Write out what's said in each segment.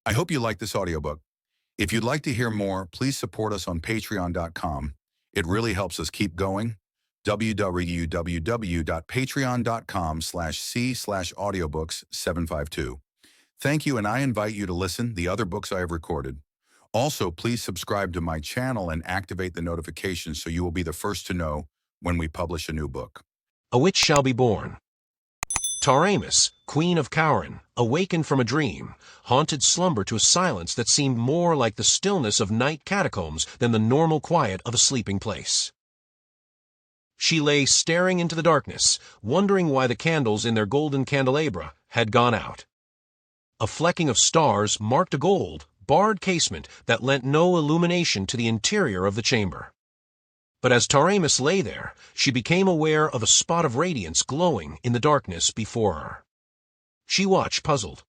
I hope you like this audiobook. If you'd like to hear more, please support us on patreon.com. It really helps us keep going. www.patreon.com/c/audiobooks752. Thank you, and I invite you to listen the other books I have recorded. Also, please subscribe to my channel and activate the notifications so you will be the first to know when we publish a new book. A witch shall be born. Taramis, queen of Khauran, awakened from a dream, haunted slumber to a silence that seemed more like the stillness of night catacombs than the normal quiet of a sleeping place. She lay staring into the darkness, wondering why the candles in their golden candelabra had gone out. A flecking of stars marked a gold, barred casement that lent no illumination to the interior of the chamber. But as Taramis lay there, she became aware of a spot of radiance glowing in the darkness before her. She watched, puzzled.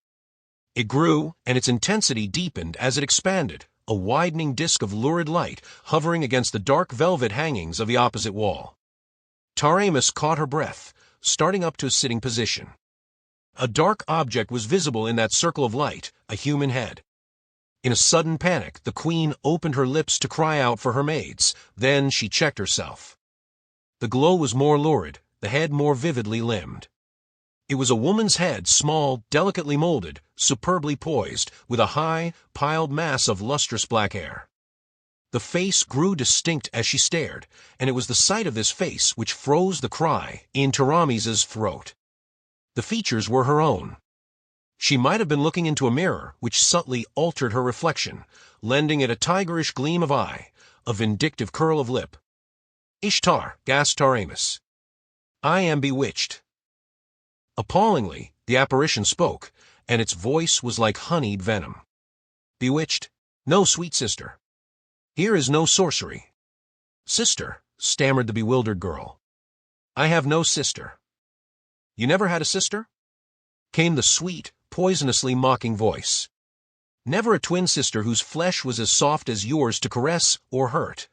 It grew, and its intensity deepened as it expanded, a widening disk of lurid light hovering against the dark velvet hangings of the opposite wall. Taramis caught her breath, starting up to a sitting position. A dark object was visible in that circle of light, a human head. In a sudden panic, the queen opened her lips to cry out for her maids. Then she checked herself. The glow was more lurid, the head more vividly limbed. It was a woman's head, small, delicately molded, superbly poised, with a high, piled mass of lustrous black hair. The face grew distinct as she stared, and it was the sight of this face which froze the cry in Taramis's throat. The features were her own. She might have been looking into a mirror which subtly altered her reflection, lending it a tigerish gleam of eye, a vindictive curl of lip. "Ishtar," gasped Taramis. "I am bewitched." Appallingly, the apparition spoke, and its voice was like honeyed venom. "Bewitched? No, sweet sister. Here is no sorcery." "Sister," stammered the bewildered girl. "I have no sister." "You never had a sister?" came the sweet, poisonously mocking voice. "Never a twin sister whose flesh was as soft as yours to caress or hurt?"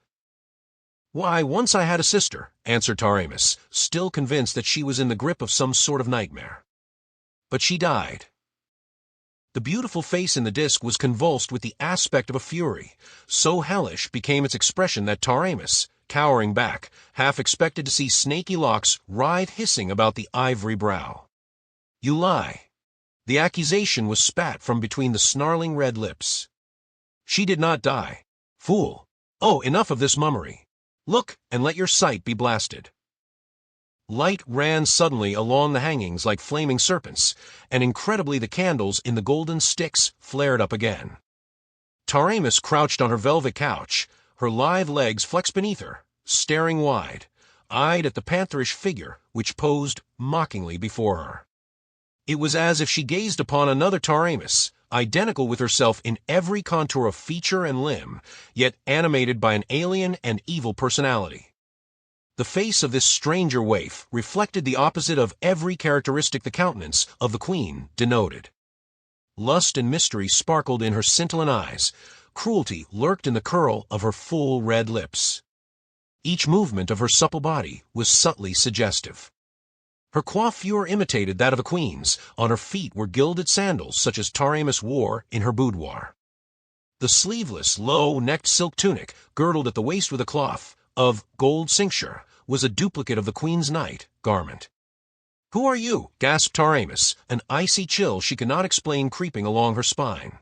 "Why, once I had a sister," answered Taramis, still convinced that she was in the grip of some sort of nightmare. "But she died." The beautiful face in the disk was convulsed with the aspect of a fury. So hellish became its expression that Taramis, cowering back, half expected to see snaky locks writhe hissing about the ivory brow. "You lie." The accusation was spat from between the snarling red lips. "She did not die. Fool! Oh, enough of this mummery. Look, and let your sight be blasted." Light ran suddenly along the hangings like flaming serpents, and incredibly the candles in the golden sticks flared up again. Taramis crouched on her velvet couch, her lithe legs flexed beneath her, staring wide, eyed at the pantherish figure which posed mockingly before her. It was as if she gazed upon another Taramis, identical with herself in every contour of feature and limb, yet animated by an alien and evil personality. The face of this stranger waif reflected the opposite of every characteristic the countenance of the queen denoted. Lust and mystery sparkled in her scintillant eyes. Cruelty lurked in the curl of her full red lips. Each movement of her supple body was subtly suggestive. Her coiffure imitated that of a queen's. On her feet were gilded sandals such as Taramis wore in her boudoir. The sleeveless, low-necked silk tunic, girdled at the waist with a cloth of gold cincture, was a duplicate of the queen's night garment. "Who are you?" gasped Taramis, an icy chill she could not explain creeping along her spine.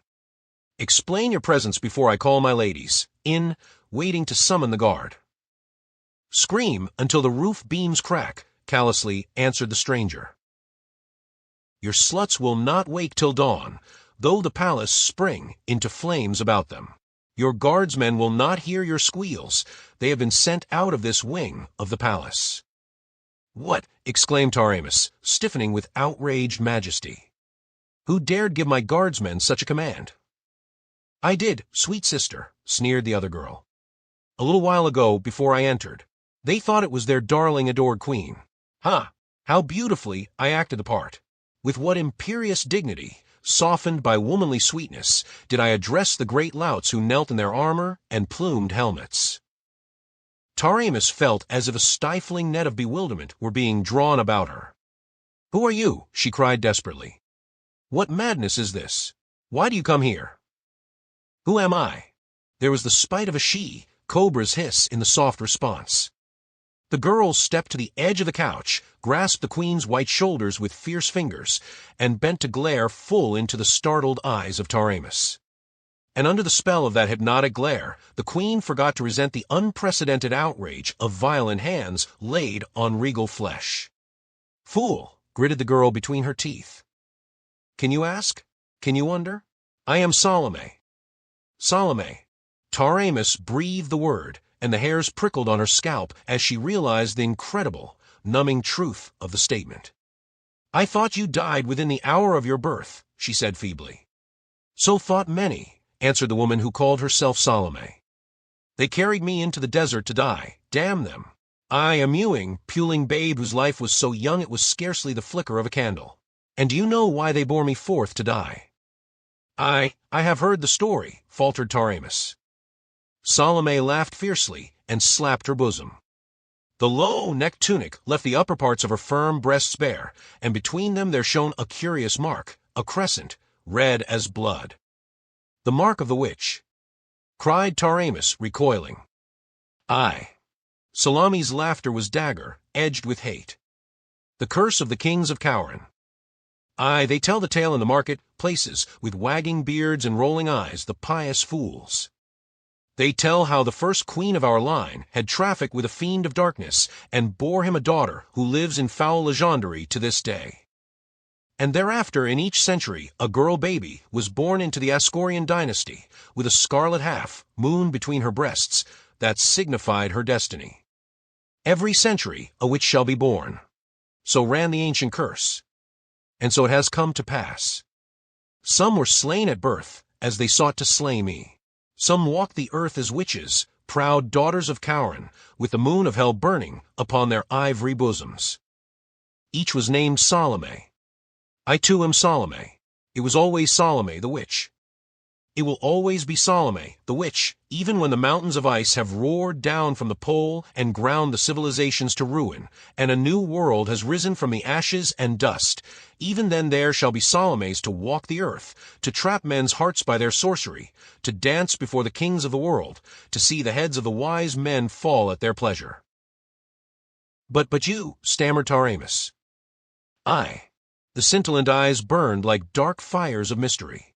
"Explain your presence before I call my ladies, in, waiting to summon the guard." "Scream until the roof beams crack," callously answered the stranger. "Your sluts will not wake till dawn, though the palace spring into flames about them. Your guardsmen will not hear your squeals. They have been sent out of this wing of the palace." "What?" exclaimed Taramis, stiffening with outraged majesty. "Who dared give my guardsmen such a command?" "I did, sweet sister," sneered the other girl. "A little while ago, before I entered. They thought it was their darling adored queen. Ha! How beautifully I acted the part. With what imperious dignity, softened by womanly sweetness, did I address the great louts who knelt in their armor and plumed helmets." Taramis felt as if a stifling net of bewilderment were being drawn about her. "Who are you?" she cried desperately. "What madness is this? Why do you come here? Who am I? There was the spite of a she, cobra's hiss in the soft response. The girl stepped to the edge of the couch, grasped the queen's white shoulders with fierce fingers, and bent to glare full into the startled eyes of Taramis. And under the spell of that hypnotic glare, the queen forgot to resent the unprecedented outrage of violent hands laid on regal flesh. Fool, gritted the girl between her teeth. Can you ask? Can you wonder? I am Salome. Salome. Taramis breathed the word, and the hairs prickled on her scalp as she realized the incredible, numbing truth of the statement. I thought you died within the hour of your birth, she said feebly. So thought many, answered the woman who called herself Salome. They carried me into the desert to die, damn them. I, a mewing, puling babe whose life was so young it was scarcely the flicker of a candle. And do you know why they bore me forth to die? I have heard the story, faltered Taramis. Salome laughed fiercely and slapped her bosom. The low neck tunic left the upper parts of her firm breasts bare, and between them there shone a curious mark, a crescent, red as blood. The mark of the witch, cried Taramis, recoiling. Aye. Salome's laughter was dagger, edged with hate. The curse of the kings of Khauran. Aye, they tell the tale in the market places, with wagging beards and rolling eyes, the pious fools. They tell how the first queen of our line had trafficked with a fiend of darkness, and bore him a daughter who lives in foul legendary to this day. And thereafter in each century a girl baby was born into the Ascorian dynasty, with a scarlet half, moon between her breasts, that signified her destiny. Every century a witch shall be born. So ran the ancient curse. And so it has come to pass. Some were slain at birth, as they sought to slay me. Some walked the earth as witches, proud daughters of Khauran, with the moon of hell burning upon their ivory bosoms. Each was named Salome. I too am Salome. It was always Salome the witch. It will always be Salome the witch, even when the mountains of ice have roared down from the pole and ground the civilizations to ruin, and a new world has risen from the ashes and dust. Even then there shall be Salomes to walk the earth, to trap men's hearts by their sorcery, to dance before the kings of the world, to see the heads of the wise men fall at their pleasure. But you, stammered Taramis. I. The scintillant eyes burned like dark fires of mystery.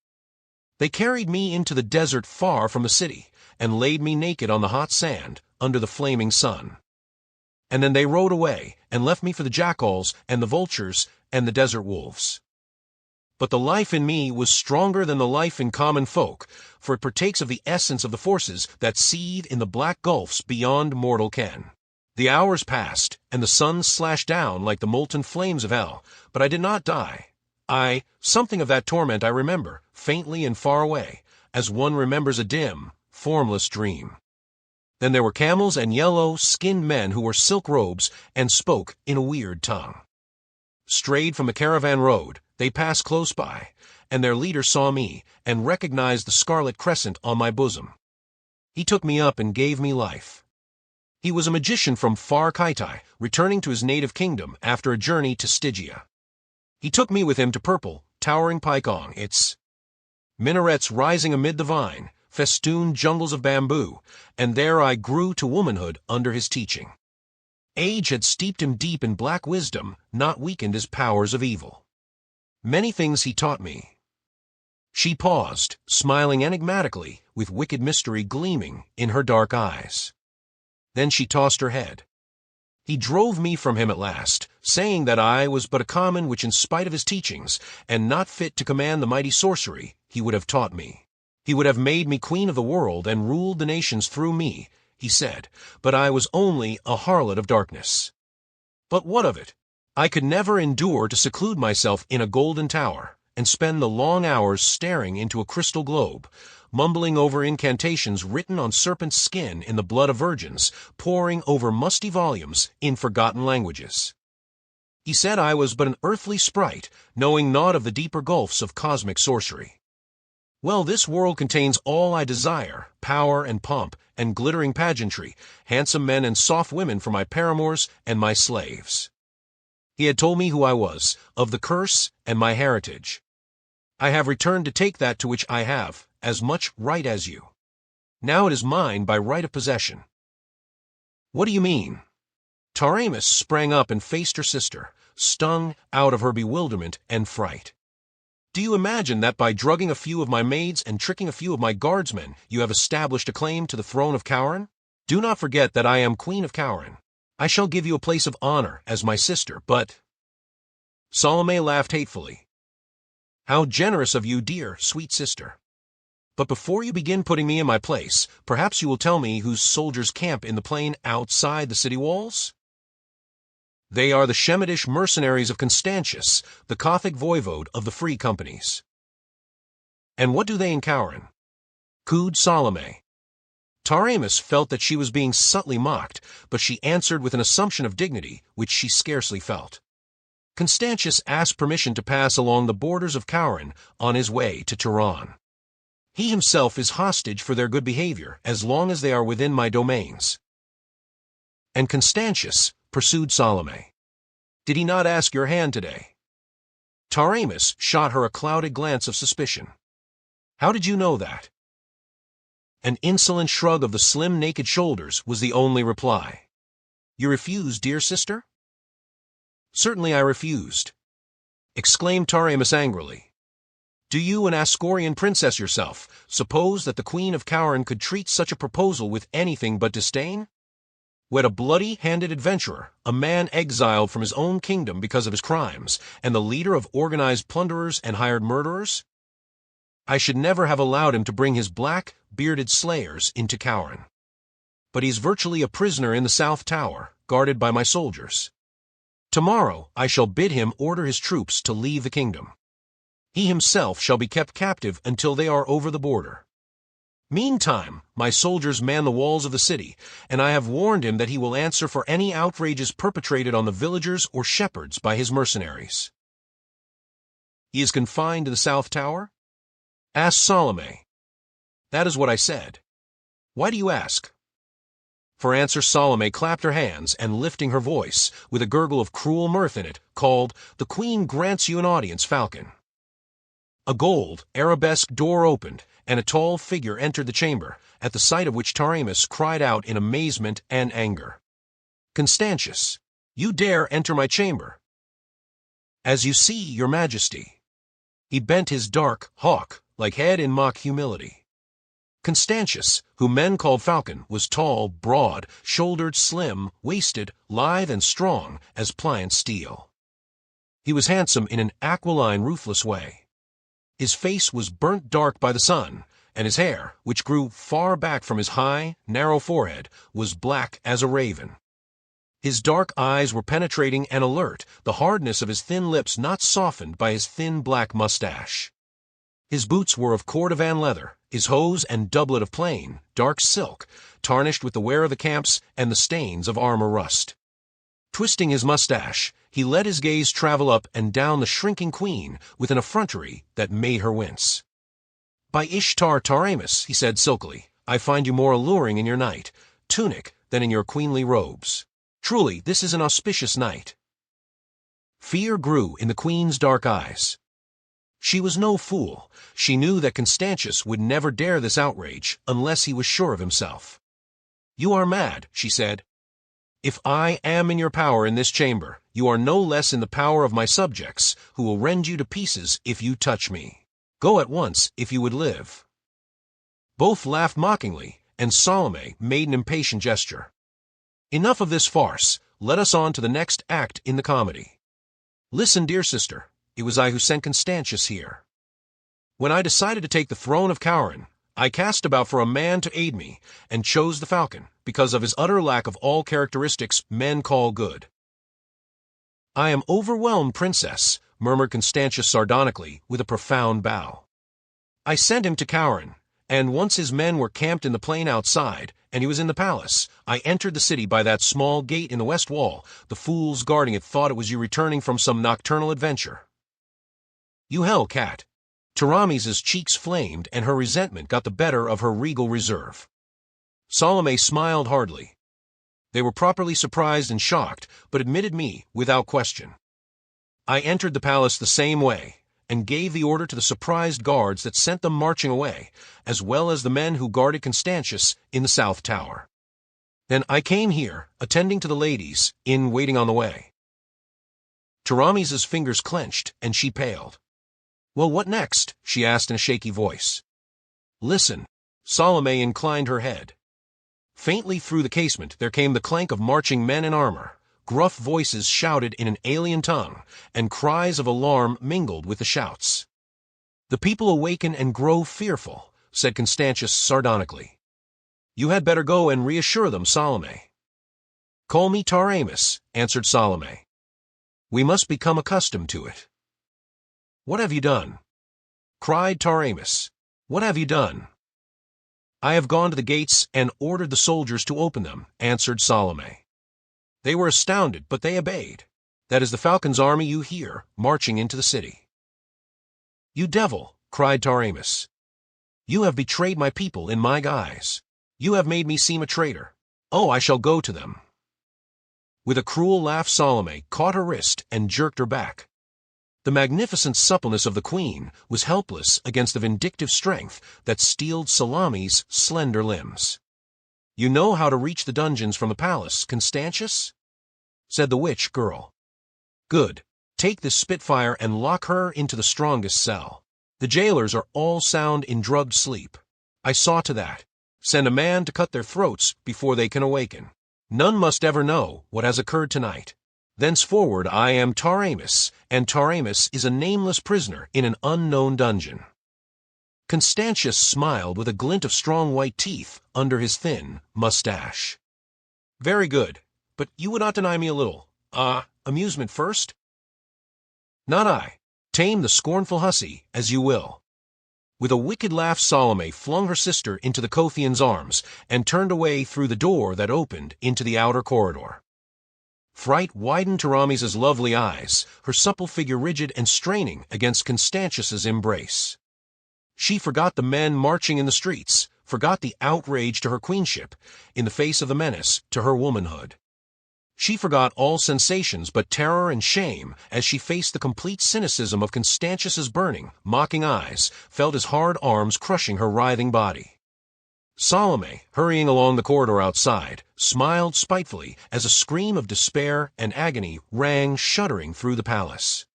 They carried me into the desert far from the city, and laid me naked on the hot sand, under the flaming sun. And then they rode away, and left me for the jackals, and the vultures, and the desert wolves. But the life in me was stronger than the life in common folk, for it partakes of the essence of the forces that seethe in the black gulfs beyond mortal ken. The hours passed, and the sun slashed down like the molten flames of hell, but I did not die. Something of that torment I remember, faintly and far away, as one remembers a dim, formless dream. Then there were camels and yellow-skinned men who wore silk robes and spoke in a weird tongue. Strayed from the caravan road, they passed close by, and their leader saw me, and recognized the scarlet crescent on my bosom. He took me up and gave me life. He was a magician from far Kaitai, returning to his native kingdom after a journey to Stygia. He took me with him to purple, towering Paikong, its minarets rising amid the vine, festooned jungles of bamboo, and there I grew to womanhood under his teaching. Age had steeped him deep in black wisdom, not weakened his powers of evil. Many things he taught me. She paused, smiling enigmatically, with wicked mystery gleaming in her dark eyes. Then she tossed her head. He drove me from him at last, saying that I was but a common which in spite of his teachings, and not fit to command the mighty sorcery, he would have taught me. He would have made me queen of the world and ruled the nations through me, he said, but I was only a harlot of darkness. But what of it? I could never endure to seclude myself in a golden tower, and spend the long hours staring into a crystal globe, mumbling over incantations written on serpent skin in the blood of virgins, poring over musty volumes in forgotten languages. He said I was but an earthly sprite, knowing naught of the deeper gulfs of cosmic sorcery. Well, this world contains all I desire, power and pomp, and glittering pageantry, handsome men and soft women for my paramours and my slaves. He had told me who I was, of the curse and my heritage. I have returned to take that to which I have as much right as you. Now it is mine by right of possession. What do you mean? Taramis sprang up and faced her sister, stung out of her bewilderment and fright. Do you imagine that by drugging a few of my maids and tricking a few of my guardsmen, you have established a claim to the throne of Khauran? Do not forget that I am Queen of Khauran. I shall give you a place of honor as my sister, but— Salome laughed hatefully. How generous of you, dear, sweet sister. But before you begin putting me in my place, perhaps you will tell me whose soldiers camp in the plain outside the city walls? They are the Shemitish mercenaries of Constantius, the Gothic voivode of the Free Companies. And what do they in Khauran? Cooed Salome. Taramis felt that she was being subtly mocked, but she answered with an assumption of dignity which she scarcely felt. Constantius asked permission to pass along the borders of Khauran on his way to Turan. He himself is hostage for their good behavior as long as they are within my domains. And Constantius, pursued Salome, did he not ask your hand today? Taramis shot her a clouded glance of suspicion. How did you know that? An insolent shrug of the slim, naked shoulders was the only reply. You refused, dear sister? Certainly I refused, exclaimed Taramis angrily. Do you, an Ascorian princess yourself, suppose that the Queen of Khauran could treat such a proposal with anything but disdain? Wed a bloody-handed adventurer, a man exiled from his own kingdom because of his crimes, and the leader of organized plunderers and hired murderers? I should never have allowed him to bring his black, bearded slayers into Khauran. But he's virtually a prisoner in the South Tower, guarded by my soldiers. Tomorrow I shall bid him order his troops to leave the kingdom. He himself shall be kept captive until they are over the border. Meantime, my soldiers man the walls of the city, and I have warned him that he will answer for any outrages perpetrated on the villagers or shepherds by his mercenaries. He is confined to the South Tower? Asked Salome. That is what I said. Why do you ask? For answer, Salome clapped her hands and, lifting her voice, with a gurgle of cruel mirth in it, called, "The Queen grants you an audience, Falcon." A gold, arabesque door opened, and a tall figure entered the chamber, at the sight of which Taramis cried out in amazement and anger. Constantius, you dare enter my chamber? As you see, your majesty. He bent his dark, hawk-like head in mock humility. Constantius, whom men called Falcon, was tall, broad, shouldered, slim, waisted, lithe and strong as pliant steel. He was handsome in an aquiline, ruthless way. His face was burnt dark by the sun, and his hair, which grew far back from his high, narrow forehead, was black as a raven. His dark eyes were penetrating and alert, the hardness of his thin lips not softened by his thin black mustache. His boots were of cordovan leather, his hose and doublet of plain, dark silk, tarnished with the wear of the camps and the stains of armor rust. Twisting his mustache, he let his gaze travel up and down the shrinking queen with an effrontery that made her wince. By Ishtar Taramis, he said silkily, I find you more alluring in your night tunic than in your queenly robes. Truly, this is an auspicious night. Fear grew in the queen's dark eyes. She was no fool. She knew that Constantius would never dare this outrage unless he was sure of himself. You are mad, she said. If I am in your power in this chamber, you are no less in the power of my subjects, who will rend you to pieces if you touch me. Go at once if you would live. Both laughed mockingly, and Salome made an impatient gesture. Enough of this farce. Let us on to the next act in the comedy. Listen, dear sister, it was I who sent Constantius here. When I decided to take the throne of Khauran, I cast about for a man to aid me, and chose the Falcon, because of his utter lack of all characteristics men call good. I am overwhelmed, princess, murmured Constantius sardonically, with a profound bow. I sent him to Khauran, and once his men were camped in the plain outside, and he was in the palace, I entered the city by that small gate in the west wall. The fools guarding it thought it was you returning from some nocturnal adventure. You hell cat. Taramis's cheeks flamed, and her resentment got the better of her regal reserve. Salome smiled hardly. They were properly surprised and shocked, but admitted me without question. I entered the palace the same way, and gave the order to the surprised guards that sent them marching away, as well as the men who guarded Constantius in the south tower. Then I came here, attending to the ladies, in waiting on the way. Taramis's fingers clenched, and she paled. Well, what next? She asked in a shaky voice. Listen. Salome inclined her head. Faintly through the casement there came the clank of marching men in armor. Gruff voices shouted in an alien tongue, and cries of alarm mingled with the shouts. The people awaken and grow fearful, said Constantius sardonically. You had better go and reassure them, Salome. Call me Taramis, answered Salome. We must become accustomed to it. What have you done? Cried Taramis. What have you done? I have gone to the gates and ordered the soldiers to open them, answered Salome. They were astounded, but they obeyed. That is the falcon's army you hear, marching into the city. You devil, cried Taramis. You have betrayed my people in my guise. You have made me seem a traitor. Oh, I shall go to them. With a cruel laugh Salome caught her wrist and jerked her back. The magnificent suppleness of the queen was helpless against the vindictive strength that steeled Salame's slender limbs. You know how to reach the dungeons from the palace, Constantius? Said the witch girl. Good. Take this Spitfire and lock her into the strongest cell. The jailers are all sound in drugged sleep. I saw to that. Send a man to cut their throats before they can awaken. None must ever know what has occurred tonight. Thenceforward I am Taramis, and Taramis is a nameless prisoner in an unknown dungeon. Constantius smiled with a glint of strong white teeth under his thin mustache. Very good, but you would not deny me a little, amusement first? Not I. Tame the scornful hussy as you will. With a wicked laugh Salome flung her sister into the Kothian's arms and turned away through the door that opened into the outer corridor. Fright widened Taramis's lovely eyes, her supple figure rigid and straining against Constantius's embrace. She forgot the men marching in the streets, forgot the outrage to her queenship, in the face of the menace to her womanhood. She forgot all sensations but terror and shame as she faced the complete cynicism of Constantius's burning, mocking eyes, felt his hard arms crushing her writhing body. Salome, hurrying along the corridor outside, smiled spitefully as a scream of despair and agony rang shuddering through the palace.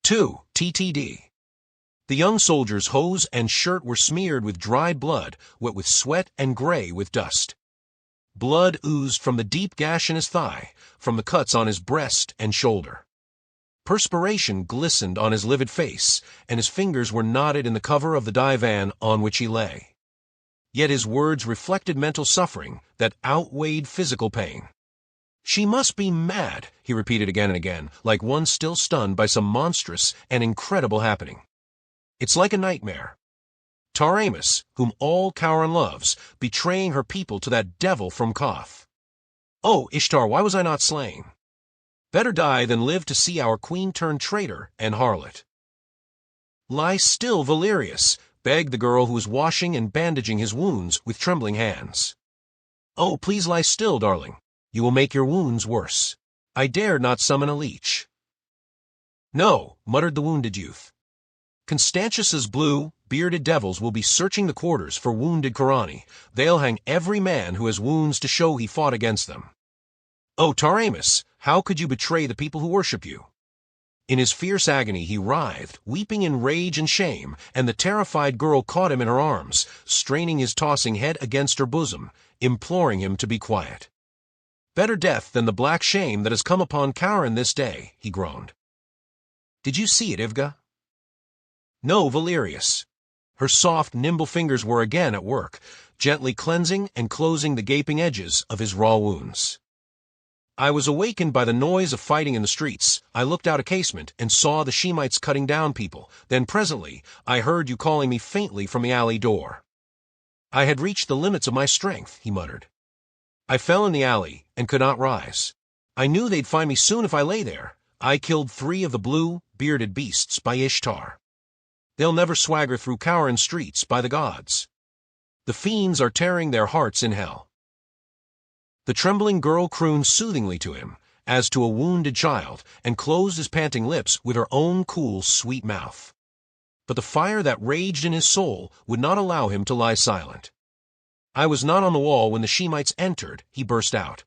2. TTD. The young soldier's hose and shirt were smeared with dried blood, wet with sweat and gray with dust. Blood oozed from the deep gash in his thigh, from the cuts on his breast and shoulder. Perspiration glistened on his livid face, and his fingers were knotted in the cover of the divan on which he lay. Yet his words reflected mental suffering that outweighed physical pain. She must be mad, he repeated again and again, like one still stunned by some monstrous and incredible happening. It's like a nightmare. Taramis, whom all Khauran loves, betraying her people to that devil from Koth. Oh, Ishtar, why was I not slain? Better die than live to see our queen turn traitor and harlot. Lie still, Valerius, begged the girl who was washing and bandaging his wounds with trembling hands. Oh, please lie still, darling. You will make your wounds worse. I dared not summon a leech. No, muttered the wounded youth. Constantius's blue, bearded devils will be searching the quarters for wounded Khorani. They'll hang every man who has wounds to show he fought against them. Oh, Taramis, how could you betray the people who worship you? In his fierce agony he writhed, weeping in rage and shame, and the terrified girl caught him in her arms, straining his tossing head against her bosom, imploring him to be quiet. Better death than the black shame that has come upon Khauran this day, he groaned. Did you see it, Ivga? No, Valerius. Her soft, nimble fingers were again at work, gently cleansing and closing the gaping edges of his raw wounds. I was awakened by the noise of fighting in the streets. I looked out a casement and saw the Shemites cutting down people. Then presently I heard you calling me faintly from the alley door. I had reached the limits of my strength, he muttered. I fell in the alley and could not rise. I knew they'd find me soon if I lay there. I killed 3 of the blue, bearded beasts by Ishtar. They'll never swagger through Khauran streets, by the gods. The fiends are tearing their hearts in hell. The trembling girl crooned soothingly to him, as to a wounded child, and closed his panting lips with her own cool, sweet mouth. but the fire that raged in his soul would not allow him to lie silent. "I was not on the wall when the Shemites entered," he burst out.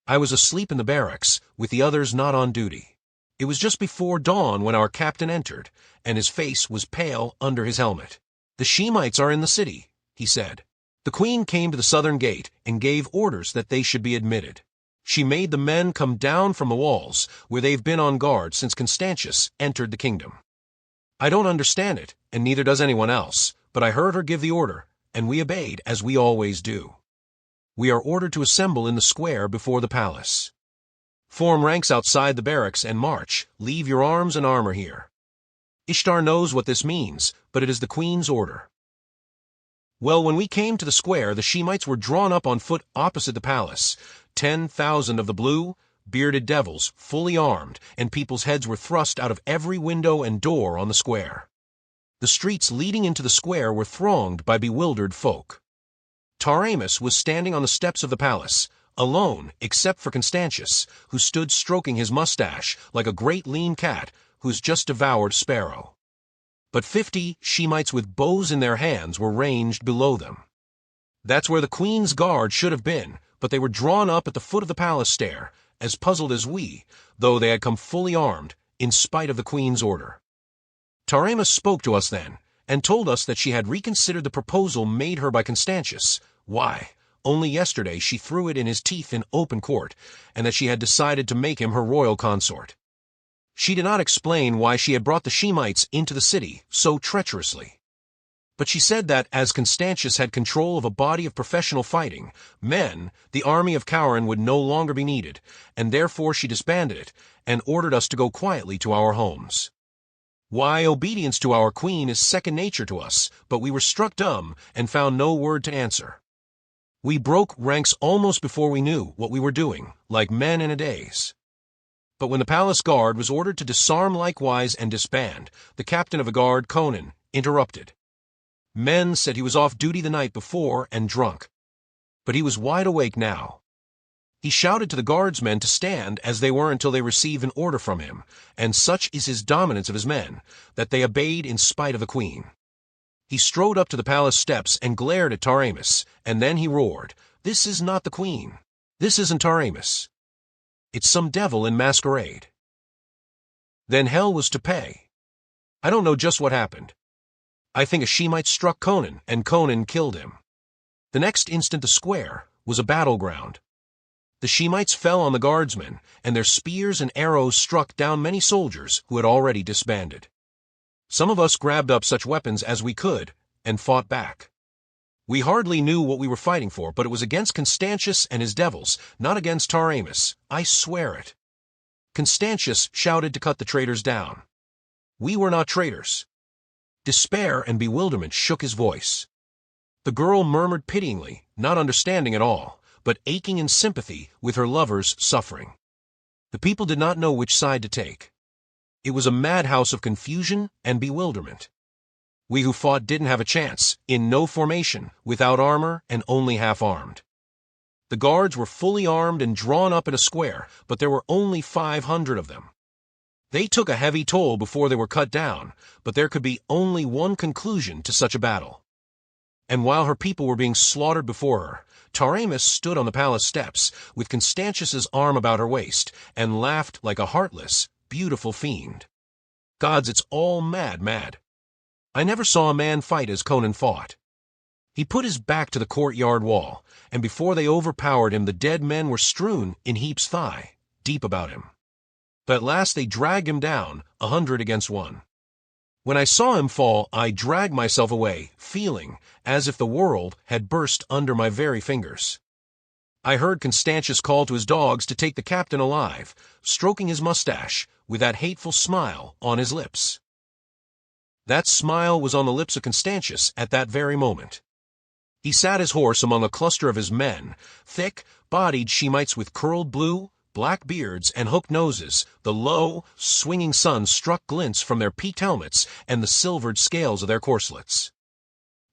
"I was asleep in the barracks, with the others not on duty. It was just before dawn when our captain entered, and his face was pale under his helmet. 'The Shemites are in the city,' he said. 'The queen came to the southern gate and gave orders that they should be admitted. She made the men come down from the walls, where they've been on guard since Constantius entered the kingdom. I don't understand it, and neither does anyone else, but I heard her give the order, and we obeyed, as we always do. We are ordered to assemble in the square before the palace. Form ranks outside the barracks and march. Leave your arms and armor here.' Ishtar knows what this means, but it is the queen's order. Well, when we came to the square, the Shemites were drawn up on foot opposite the palace, 10,000 of the blue, bearded devils, fully armed, and people's heads were thrust out of every window and door on the square. The streets leading into the square were thronged by bewildered folk. Taramis was standing on the steps of the palace, alone except for Constantius, who stood stroking his mustache like a great lean cat who's just devoured a sparrow. But 50 Shemites with bows in their hands were ranged below them. That's where the queen's guard should have been, but they were drawn up at the foot of the palace stair, as puzzled as we, though they had come fully armed, in spite of the queen's order. Taramis spoke to us then, and told us that she had reconsidered the proposal made her by Constantius. Why, only yesterday she threw it in his teeth in open court, and that she had decided to make him her royal consort. She did not explain why she had brought the Shemites into the city so treacherously. But she said that, as Constantius had control of a body of professional fighting men, the army of Khauran would no longer be needed, and therefore she disbanded it, and ordered us to go quietly to our homes. Why, obedience to our queen is second nature to us, but we were struck dumb and found no word to answer. We broke ranks almost before we knew what we were doing, like men in a daze. But when the palace guard was ordered to disarm likewise and disband, the captain of the guard, Khauran, interrupted. Men said he was off duty the night before and drunk. But he was wide awake now. He shouted to the guardsmen to stand as they were until they received an order from him, and such is his dominance of his men, that they obeyed in spite of the queen. He strode up to the palace steps and glared at Taramis, and then he roared, "This is not the queen. This isn't Taramis. It's some devil in masquerade." Then hell was to pay. I don't know just what happened. I think a Shemite struck Khauran, and Khauran killed him. The next instant the square was a battleground. The Shemites fell on the guardsmen, and their spears and arrows struck down many soldiers who had already disbanded. Some of us grabbed up such weapons as we could and fought back. We hardly knew what we were fighting for, but it was against Constantius and his devils, not against Taramis. I swear it. Constantius shouted to cut the traitors down. We were not traitors. Despair and bewilderment shook his voice. The girl murmured pityingly, not understanding at all, but aching in sympathy with her lover's suffering. The people did not know which side to take. It was a madhouse of confusion and bewilderment. We who fought didn't have a chance, in no formation, without armor and only half-armed. The guards were fully armed and drawn up in a square, but there were only 500 of them. They took a heavy toll before they were cut down, but there could be only one conclusion to such a battle. And while her people were being slaughtered before her, Taramis stood on the palace steps, with Constantius's arm about her waist, and laughed like a heartless, beautiful fiend. Gods, it's all mad. I never saw a man fight as Khauran fought. He put his back to the courtyard wall, and before they overpowered him the dead men were strewn in heaps thigh, deep about him. But at last they dragged him down, 100 against 1. When I saw him fall, I dragged myself away, feeling as if the world had burst under my very fingers. I heard Constantius call to his dogs to take the captain alive, stroking his mustache, with that hateful smile on his lips. That smile was on the lips of Constantius at that very moment. He sat his horse among a cluster of his men, thick-bodied Shemites with curled blue, black beards and hooked noses. The low, swinging sun struck glints from their peaked helmets and the silvered scales of their corselets.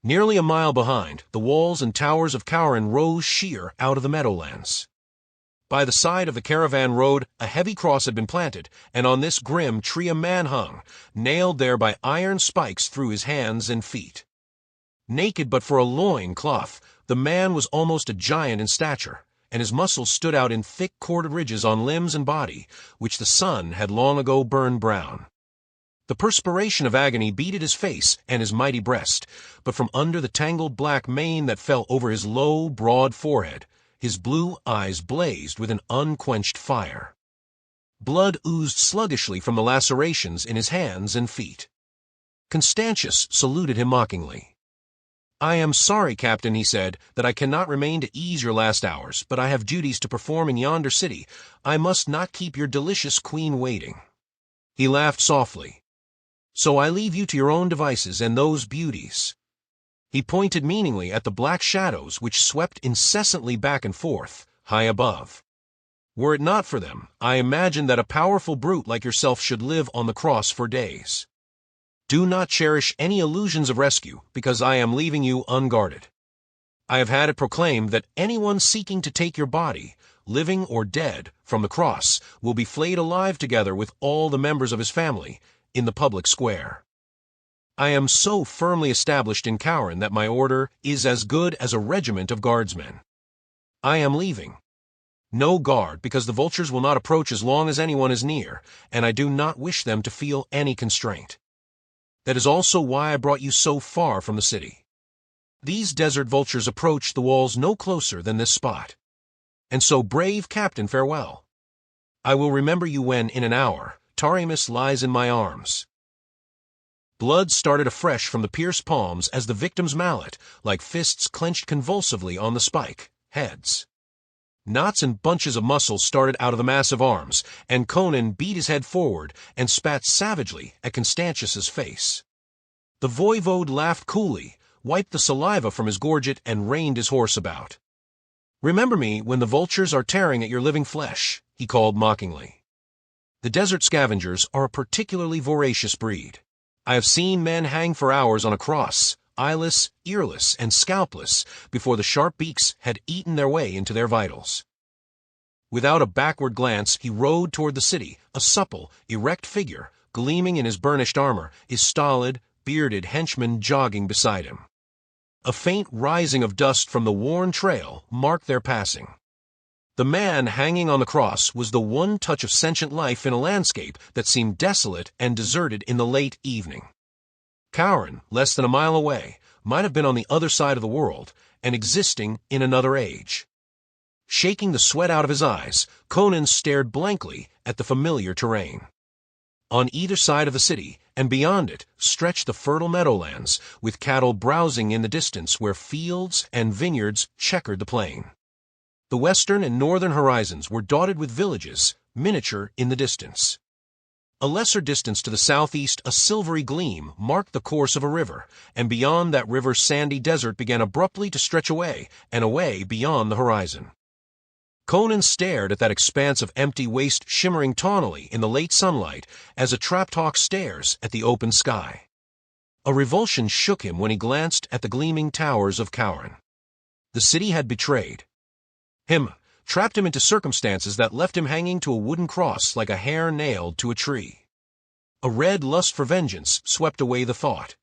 Nearly a mile behind, the walls and towers of Khauran rose sheer out of the meadowlands. By the side of the caravan road, a heavy cross had been planted, and on this grim tree a man hung, nailed there by iron spikes through his hands and feet. Naked but for a loin cloth, the man was almost a giant in stature, and his muscles stood out in thick corded ridges on limbs and body, which the sun had long ago burned brown. The perspiration of agony beaded his face and his mighty breast, but from under the tangled black mane that fell over his low, broad forehead, his blue eyes blazed with an unquenched fire. Blood oozed sluggishly from the lacerations in his hands and feet. Constantius saluted him mockingly. "I am sorry, Captain," he said, "that I cannot remain to ease your last hours, but I have duties to perform in yonder city. I must not keep your delicious queen waiting." He laughed softly. "So I leave you to your own devices and those beauties." He pointed meaningly at the black shadows which swept incessantly back and forth, high above. "Were it not for them, I imagine that a powerful brute like yourself should live on the cross for days. Do not cherish any illusions of rescue, because I am leaving you unguarded. I have had it proclaimed that anyone seeking to take your body, living or dead, from the cross, will be flayed alive together with all the members of his family, in the public square. I am so firmly established in Khauran that my order is as good as a regiment of guardsmen. I am leaving. No guard, because the vultures will not approach as long as anyone is near, and I do not wish them to feel any constraint. That is also why I brought you so far from the city. These desert vultures approach the walls no closer than this spot. And so, brave captain, farewell. I will remember you when, in an hour, Taramis lies in my arms." Blood started afresh from the pierced palms as the victim's mallet, like fists clenched convulsively on the spike, heads. Knots and bunches of muscle started out of the massive arms, and Conan beat his head forward and spat savagely at Constantius's face. The voivode laughed coolly, wiped the saliva from his gorget, and reined his horse about. "Remember me when the vultures are tearing at your living flesh," he called mockingly. The desert scavengers are a particularly voracious breed. I have seen men hang for hours on a cross, eyeless, earless, and scalpless, before the sharp beaks had eaten their way into their vitals. Without a backward glance, he rode toward the city, a supple, erect figure, gleaming in his burnished armor, his stolid, bearded henchman jogging beside him. A faint rising of dust from the worn trail marked their passing. The man hanging on the cross was the one touch of sentient life in a landscape that seemed desolate and deserted in the late evening. Khauran, less than a mile away, might have been on the other side of the world, and existing in another age. Shaking the sweat out of his eyes, Conan stared blankly at the familiar terrain. On either side of the city, and beyond it, stretched the fertile meadowlands, with cattle browsing in the distance where fields and vineyards checkered the plain. The western and northern horizons were dotted with villages, miniature in the distance. A lesser distance to the southeast, a silvery gleam marked the course of a river, and beyond that river's sandy desert began abruptly to stretch away, and away beyond the horizon. Conan stared at that expanse of empty waste shimmering tawnily in the late sunlight as a trapped hawk stares at the open sky. A revulsion shook him when he glanced at the gleaming towers of Khauran. The city had betrayed trapped him into circumstances that left him hanging to a wooden cross like a hare nailed to a tree. A red lust for vengeance swept away the thought.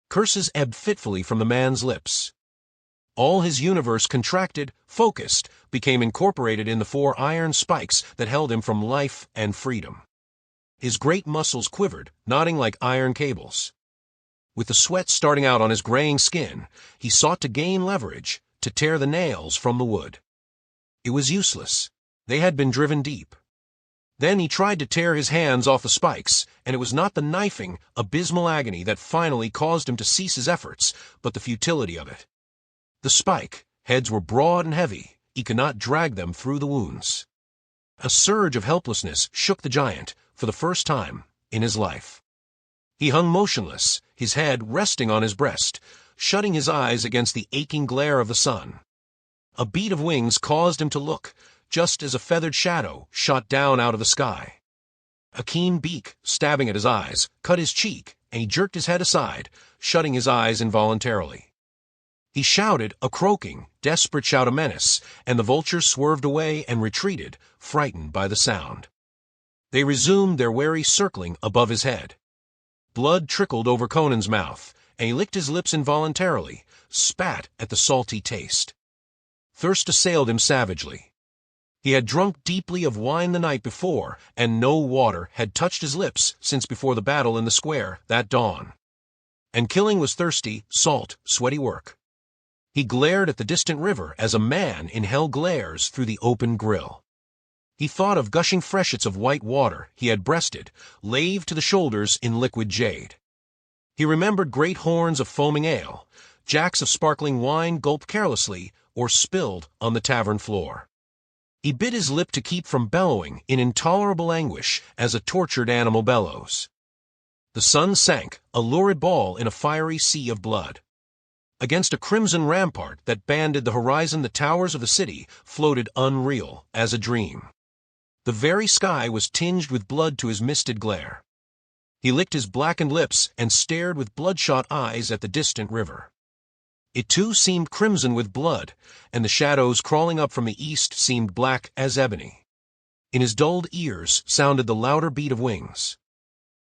Curses ebbed fitfully from the man's lips. All his universe contracted, focused, became incorporated in the 4 iron spikes that held him from life and freedom. His great muscles quivered, knotting like iron cables. With the sweat starting out on his graying skin, he sought to gain leverage, to tear the nails from the wood. It was useless. They had been driven deep. Then he tried to tear his hands off the spikes, and it was not the knifing, abysmal agony that finally caused him to cease his efforts, but the futility of it. The spike, heads were broad and heavy. He could not drag them through the wounds. A surge of helplessness shook the giant, for the first time in his life. He hung motionless, his head resting on his breast, shutting his eyes against the aching glare of the sun. A beat of wings caused him to look, just as a feathered shadow shot down out of the sky. A keen beak, stabbing at his eyes, cut his cheek, and he jerked his head aside, shutting his eyes involuntarily. He shouted, a croaking, desperate shout of menace, and the vultures swerved away and retreated, frightened by the sound. They resumed their wary circling above his head. Blood trickled over Conan's mouth, and he licked his lips involuntarily, spat at the salty taste. Thirst assailed him savagely. He had drunk deeply of wine the night before, and no water had touched his lips since before the battle in the square that dawn. And killing was thirsty, salt, sweaty work. He glared at the distant river as a man in hell glares through the open grill. He thought of gushing freshets of white water he had breasted, laved to the shoulders in liquid jade. He remembered great horns of foaming ale, jacks of sparkling wine gulped carelessly or spilled on the tavern floor. He bit his lip to keep from bellowing in intolerable anguish as a tortured animal bellows. The sun sank, a lurid ball in a fiery sea of blood. Against a crimson rampart that banded the horizon, the towers of the city floated unreal as a dream. The very sky was tinged with blood to his misted glare. He licked his blackened lips and stared with bloodshot eyes at the distant river. It too seemed crimson with blood, and the shadows crawling up from the east seemed black as ebony. In his dulled ears sounded the louder beat of wings.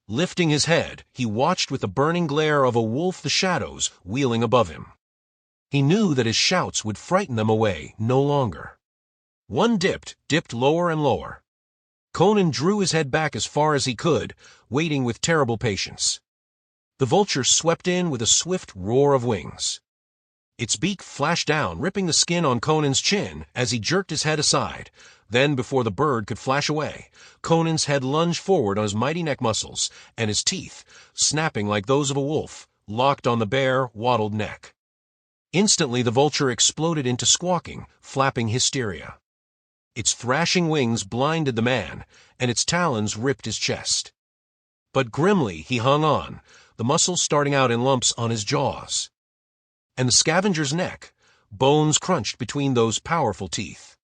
Lifting his head, he watched with the burning glare of a wolf the shadows wheeling above him. He knew that his shouts would frighten them away no longer. One dipped lower and lower. Conan drew his head back as far as he could, waiting with terrible patience. The vulture swept in with a swift roar of wings. Its beak flashed down, ripping the skin on Conan's chin as he jerked his head aside. Then, before the bird could flash away, Conan's head lunged forward on his mighty neck muscles, and his teeth, snapping like those of a wolf, locked on the bare, wattled neck. Instantly the vulture exploded into squawking, flapping hysteria. Its thrashing wings blinded the man, and its talons ripped his chest. But grimly he hung on, the muscles starting out in lumps on his jaws. And the scavenger's neck, bones crunched between those powerful teeth.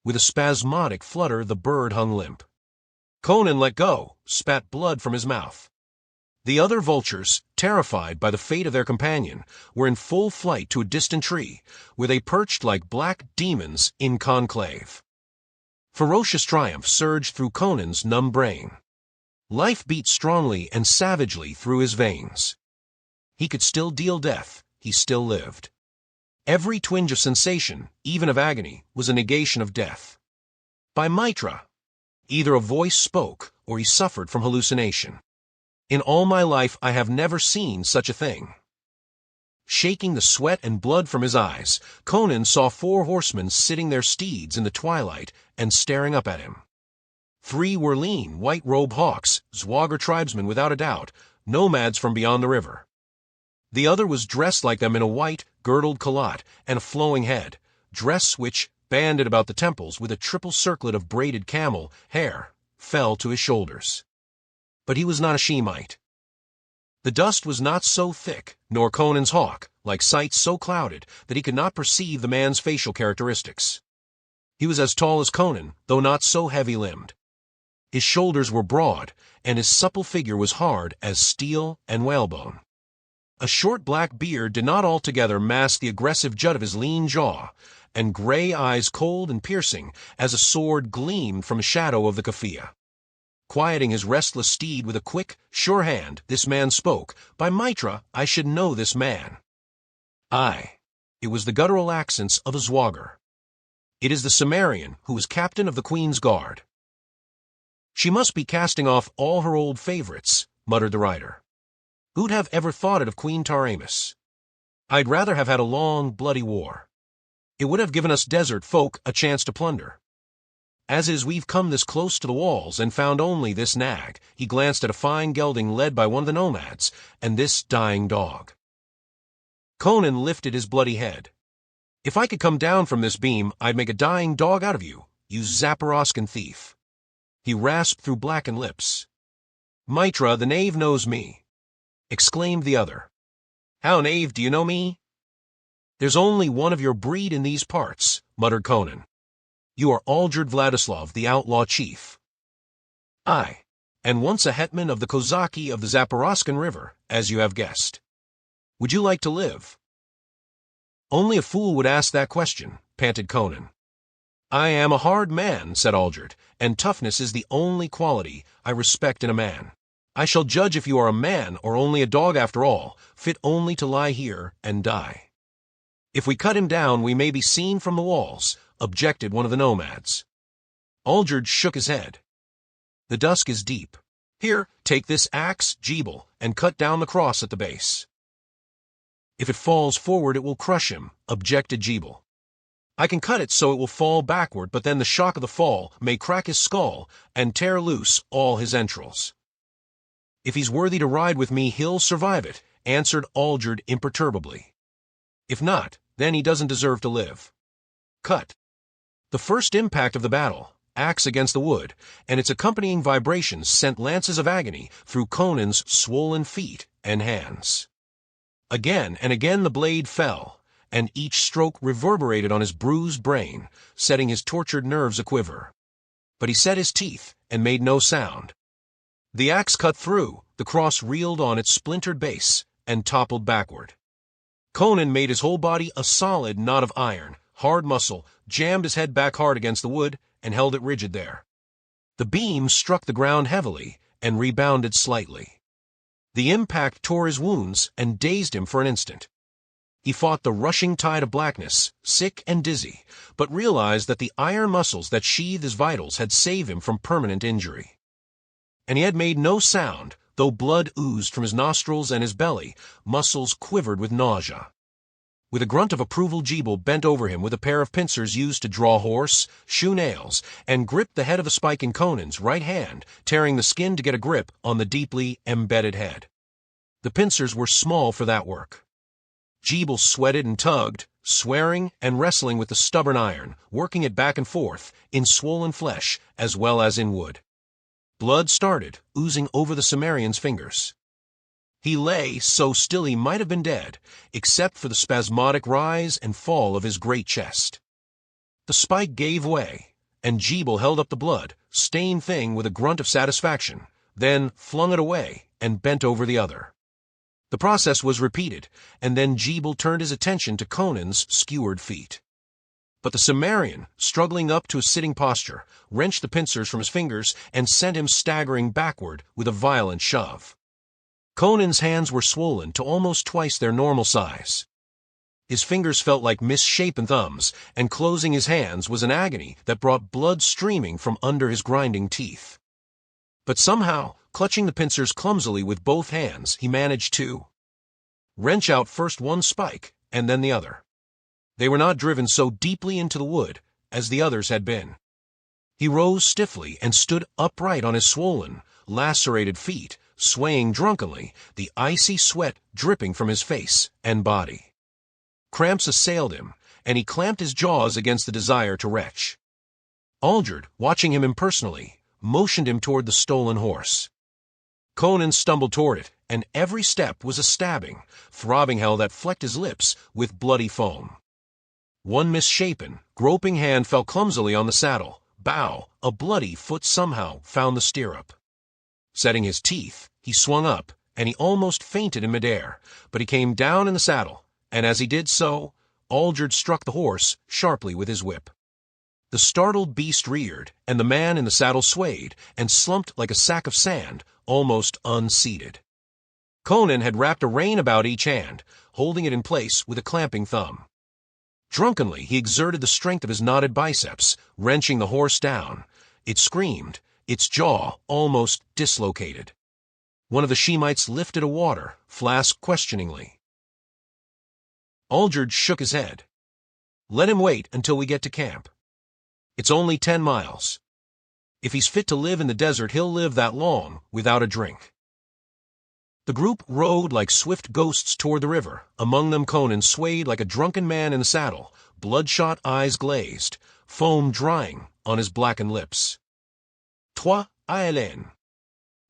With a spasmodic flutter, the bird hung limp. Conan let go, spat blood from his mouth. The other vultures, terrified by the fate of their companion, were in full flight to a distant tree, where they perched like black demons in conclave. Ferocious triumph surged through Conan's numb brain. Life beat strongly and savagely through his veins. He could still deal death. He still lived. Every twinge of sensation, even of agony, was a negation of death. By Mitra, either a voice spoke or he suffered from hallucination. In all my life I have never seen such a thing. Shaking the sweat and blood from his eyes, Conan saw 4 horsemen sitting their steeds in the twilight and staring up at him. 3 were lean, white-robed hawks, Zwager tribesmen without a doubt, nomads from beyond the river. The other was dressed like them in a white, girdled calotte and a flowing head, dress which, banded about the temples with a triple circlet of braided camel hair, fell to his shoulders. But he was not a Shemite. The dust was not so thick, nor Conan's hawk, like sight so clouded that he could not perceive the man's facial characteristics. He was as tall as Conan, though not so heavy-limbed. His shoulders were broad, and his supple figure was hard as steel and whalebone. A short black beard did not altogether mask the aggressive jut of his lean jaw, and gray eyes cold and piercing as a sword gleamed from a shadow of the keffiyeh. Quieting his restless steed with a quick, sure hand, this man spoke. By Mitra, I should know this man. Aye, it was the guttural accents of a Zwager. It is the Cimmerian who was captain of the Queen's Guard. She must be casting off all her old favorites, muttered the rider. Who'd have ever thought it of Queen Taramis? I'd rather have had a long, bloody war. It would have given us desert folk a chance to plunder. As is, we've come this close to the walls and found only this nag. He glanced at a fine gelding led by one of the nomads, and this dying dog. Conan lifted his bloody head. If I could come down from this beam, I'd make a dying dog out of you, you Zaporoskan thief. He rasped through blackened lips. Mitra, the knave knows me, exclaimed the other. How, knave, do you know me? There's only one of your breed in these parts, muttered Conan. You are Aldred Vladislav, the outlaw chief. Aye, and once a hetman of the Kozaki of the Zaporoskan River, as you have guessed. Would you like to live? Only a fool would ask that question, panted Conan. I am a hard man, said Aldred, and toughness is the only quality I respect in a man. I shall judge if you are a man or only a dog after all, fit only to lie here and die. If we cut him down, we may be seen from the walls, objected one of the nomads. Aldred shook his head. The dusk is deep. Here, take this axe, Jeeble, and cut down the cross at the base. If it falls forward, it will crush him, objected Jeeble. I can cut it so it will fall backward, but then the shock of the fall may crack his skull and tear loose all his entrails. If he's worthy to ride with me, he'll survive it, answered Aldred imperturbably. If not, then he doesn't deserve to live. Cut. The first impact of the battle, axe against the wood, and its accompanying vibrations sent lances of agony through Conan's swollen feet and hands. Again and again the blade fell, and each stroke reverberated on his bruised brain, setting his tortured nerves aquiver. But he set his teeth and made no sound. The axe cut through, the cross reeled on its splintered base, and toppled backward. Conan made his whole body a solid knot of iron, hard muscle, jammed his head back hard against the wood, and held it rigid there. The beam struck the ground heavily and rebounded slightly. The impact tore his wounds and dazed him for an instant. He fought the rushing tide of blackness, sick and dizzy, but realized that the iron muscles that sheathed his vitals had saved him from permanent injury. And he had made no sound, though blood oozed from his nostrils and his belly, muscles quivered with nausea. With a grunt of approval, Jeeble bent over him with a pair of pincers used to draw horse, shoe nails, and gripped the head of the spike in Conan's right hand, tearing the skin to get a grip on the deeply embedded head. The pincers were small for that work. Jeeble sweated and tugged, swearing and wrestling with the stubborn iron, working it back and forth, in swollen flesh as well as in wood. Blood started, oozing over the Cimmerian's fingers. He lay so still he might have been dead, except for the spasmodic rise and fall of his great chest. The spike gave way, and Jeeble held up the blood-stained thing with a grunt of satisfaction, then flung it away and bent over the other. The process was repeated, and then Jeeble turned his attention to Conan's skewered feet. But the Cimmerian, struggling up to a sitting posture, wrenched the pincers from his fingers and sent him staggering backward with a violent shove. Conan's hands were swollen to almost twice their normal size. His fingers felt like misshapen thumbs, and closing his hands was an agony that brought blood streaming from under his grinding teeth. But somehow, clutching the pincers clumsily with both hands, he managed to wrench out first one spike and then the other. They were not driven so deeply into the wood as the others had been. He rose stiffly and stood upright on his swollen, lacerated feet, swaying drunkenly, the icy sweat dripping from his face and body. Cramps assailed him, and he clamped his jaws against the desire to retch. Aldred, watching him impersonally, motioned him toward the stolen horse. Conan stumbled toward it, and every step was a stabbing, throbbing hell that flecked his lips with bloody foam. One misshapen, groping hand fell clumsily on the saddle. Bow, a bloody foot somehow found the stirrup. Setting his teeth, he swung up, and he almost fainted in midair, but he came down in the saddle, and as he did so, Aldred struck the horse sharply with his whip. The startled beast reared, and the man in the saddle swayed and slumped like a sack of sand, almost unseated. Conan had wrapped a rein about each hand, holding it in place with a clamping thumb. Drunkenly, he exerted the strength of his knotted biceps, wrenching the horse down. It screamed, its jaw almost dislocated. One of the Shemites lifted a water flask questioningly. Aldred shook his head. Let him wait until we get to camp. It's only 10 miles. If he's fit to live in the desert, he'll live that long without a drink. The group rode like swift ghosts toward the river. Among them Conan swayed like a drunken man in the saddle, bloodshot eyes glazed, foam drying on his blackened lips. Toi, Hélène.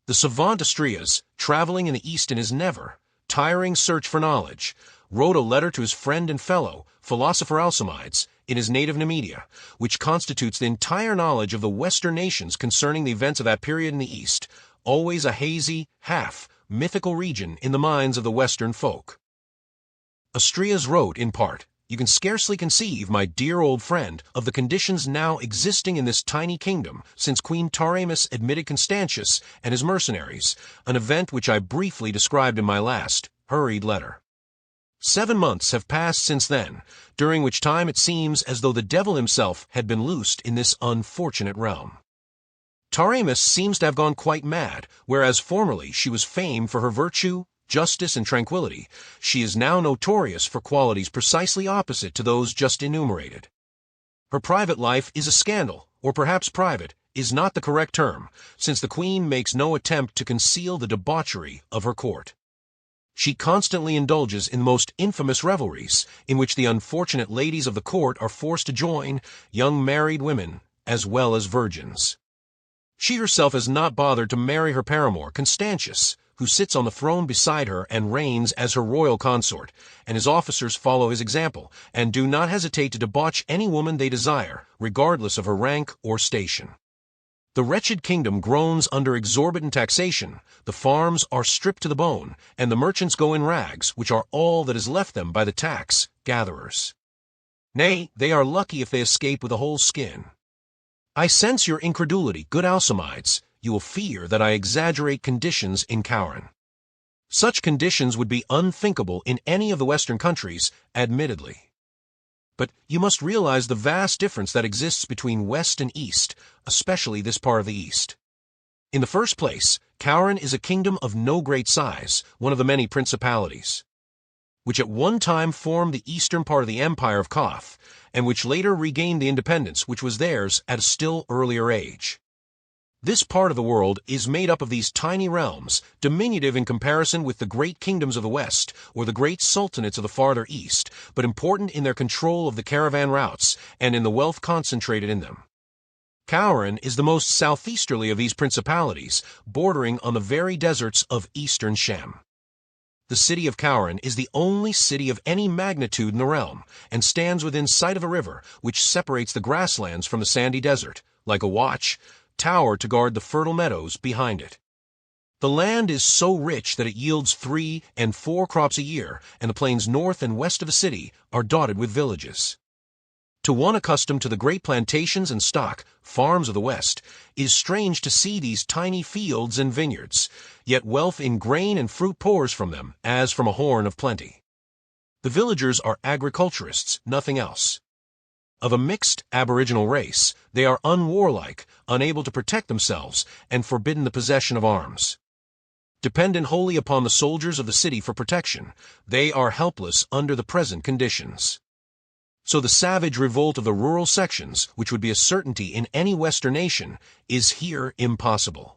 The savant Astrias, traveling in the East in his never-tiring search for knowledge, wrote a letter to his friend and fellow, philosopher Alcibiades, in his native Nemedia, which constitutes the entire knowledge of the Western nations concerning the events of that period in the East, always a hazy, half-mythical region in the minds of the Western folk. Astrias wrote, in part, You can scarcely conceive, my dear old friend, of the conditions now existing in this tiny kingdom since Queen Taramis admitted Constantius and his mercenaries, an event which I briefly described in my last, hurried letter. 7 months have passed since then, during which time it seems as though the devil himself had been loosed in this unfortunate realm. Taramis seems to have gone quite mad, whereas formerly she was famed for her virtue, justice, and tranquility. She is now notorious for qualities precisely opposite to those just enumerated. Her private life is a scandal, or perhaps private is not the correct term, since the queen makes no attempt to conceal the debauchery of her court. She constantly indulges in the most infamous revelries, in which the unfortunate ladies of the court are forced to join, young married women, as well as virgins. She herself has not bothered to marry her paramour, Constantius, who sits on the throne beside her and reigns as her royal consort, and his officers follow his example, and do not hesitate to debauch any woman they desire, regardless of her rank or station. The wretched kingdom groans under exorbitant taxation, the farms are stripped to the bone, and the merchants go in rags, which are all that is left them by the tax gatherers. Nay, they are lucky if they escape with a whole skin. I sense your incredulity, good Alcemides. You will fear that I exaggerate conditions in Khauran. Such conditions would be unthinkable in any of the Western countries, admittedly. But you must realize the vast difference that exists between West and East, especially this part of the East. In the first place, Khauran is a kingdom of no great size, one of the many principalities, which at one time formed the eastern part of the empire of Koth, and which later regained the independence which was theirs at a still earlier age. This part of the world is made up of these tiny realms, diminutive in comparison with the great kingdoms of the West or the great sultanates of the farther East, but important in their control of the caravan routes and in the wealth concentrated in them. Khauran is the most southeasterly of these principalities, bordering on the very deserts of eastern Shem. The city of Khauran is the only city of any magnitude in the realm, and stands within sight of a river which separates the grasslands from the sandy desert, like a watch tower to guard the fertile meadows behind it. The land is so rich that it yields 3 and 4 crops a year, and the plains north and west of the city are dotted with villages. To one accustomed to the great plantations and stock farms of the West, it is strange to see these tiny fields and vineyards, yet wealth in grain and fruit pours from them as from a horn of plenty. The villagers are agriculturists, nothing else. Of a mixed aboriginal race, they are unwarlike, unable to protect themselves, and forbidden the possession of arms. Dependent wholly upon the soldiers of the city for protection, they are helpless under the present conditions. So the savage revolt of the rural sections, which would be a certainty in any Western nation, is here impossible.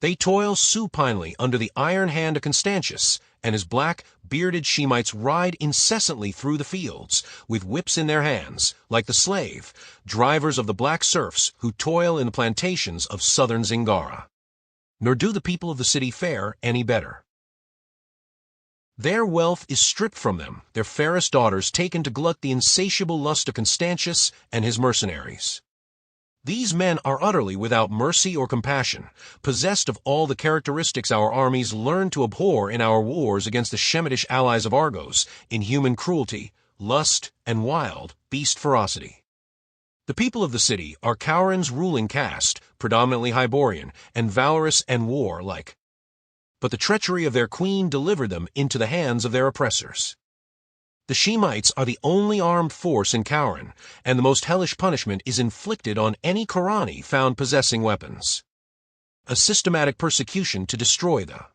They toil supinely under the iron hand of Constantius, and his black, bearded Shemites ride incessantly through the fields, with whips in their hands, like the slave, drivers of the black serfs who toil in the plantations of southern Zingara. Nor do the people of the city fare any better. Their wealth is stripped from them, their fairest daughters taken to glut the insatiable lust of Constantius and his mercenaries. These men are utterly without mercy or compassion, possessed of all the characteristics our armies learned to abhor in our wars against the Shemitish allies of Argos, inhuman cruelty, lust, and wild beast ferocity. The people of the city are Khauran's ruling caste, predominantly Hyborian, and valorous and warlike. But the treachery of their queen delivered them into the hands of their oppressors. The Shemites are the only armed force in Khauran, and the most hellish punishment is inflicted on any Khorani found possessing weapons. A systematic persecution to destroy the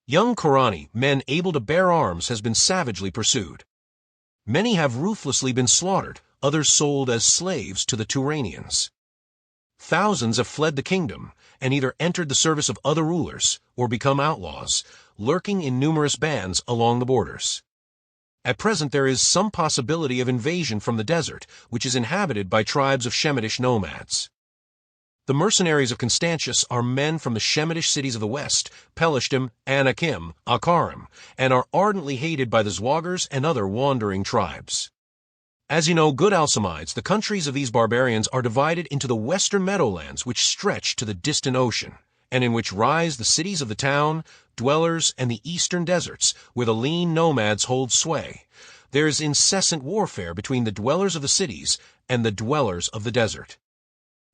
young Khorani, men able to bear arms, has been savagely pursued. Many have ruthlessly been slaughtered, others sold as slaves to the Turanians. Thousands have fled the kingdom, and either entered the service of other rulers, or become outlaws, lurking in numerous bands along the borders. At present there is some possibility of invasion from the desert, which is inhabited by tribes of Shemitish nomads. The mercenaries of Constantius are men from the Shemitish cities of the west, Pelishtim, Anakim, Akkarim, and are ardently hated by the Zwagars and other wandering tribes. As you know, good Alcemides, the countries of these barbarians are divided into the western meadowlands which stretch to the distant ocean, and in which rise the cities of the town, dwellers, and the eastern deserts, where the lean nomads hold sway. There is incessant warfare between the dwellers of the cities and the dwellers of the desert.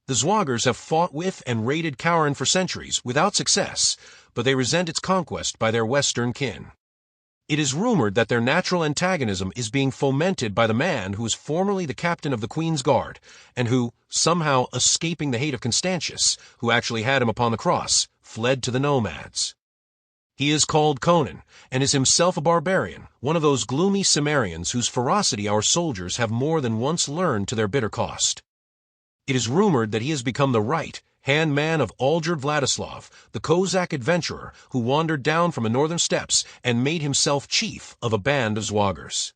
The Zwagars have fought with and raided Khauran for centuries without success, but they resent its conquest by their western kin. It is rumored that their natural antagonism is being fomented by the man who was formerly the captain of the Queen's Guard, and who, somehow escaping the hate of Constantius, who actually had him upon the cross, fled to the nomads. He is called Conan, and is himself a barbarian, one of those gloomy Cimmerians whose ferocity our soldiers have more than once learned to their bitter cost. It is rumored that he has become the right-hand man of Algird Vladislav, the Kozak adventurer who wandered down from the northern steppes and made himself chief of a band of Zwagars.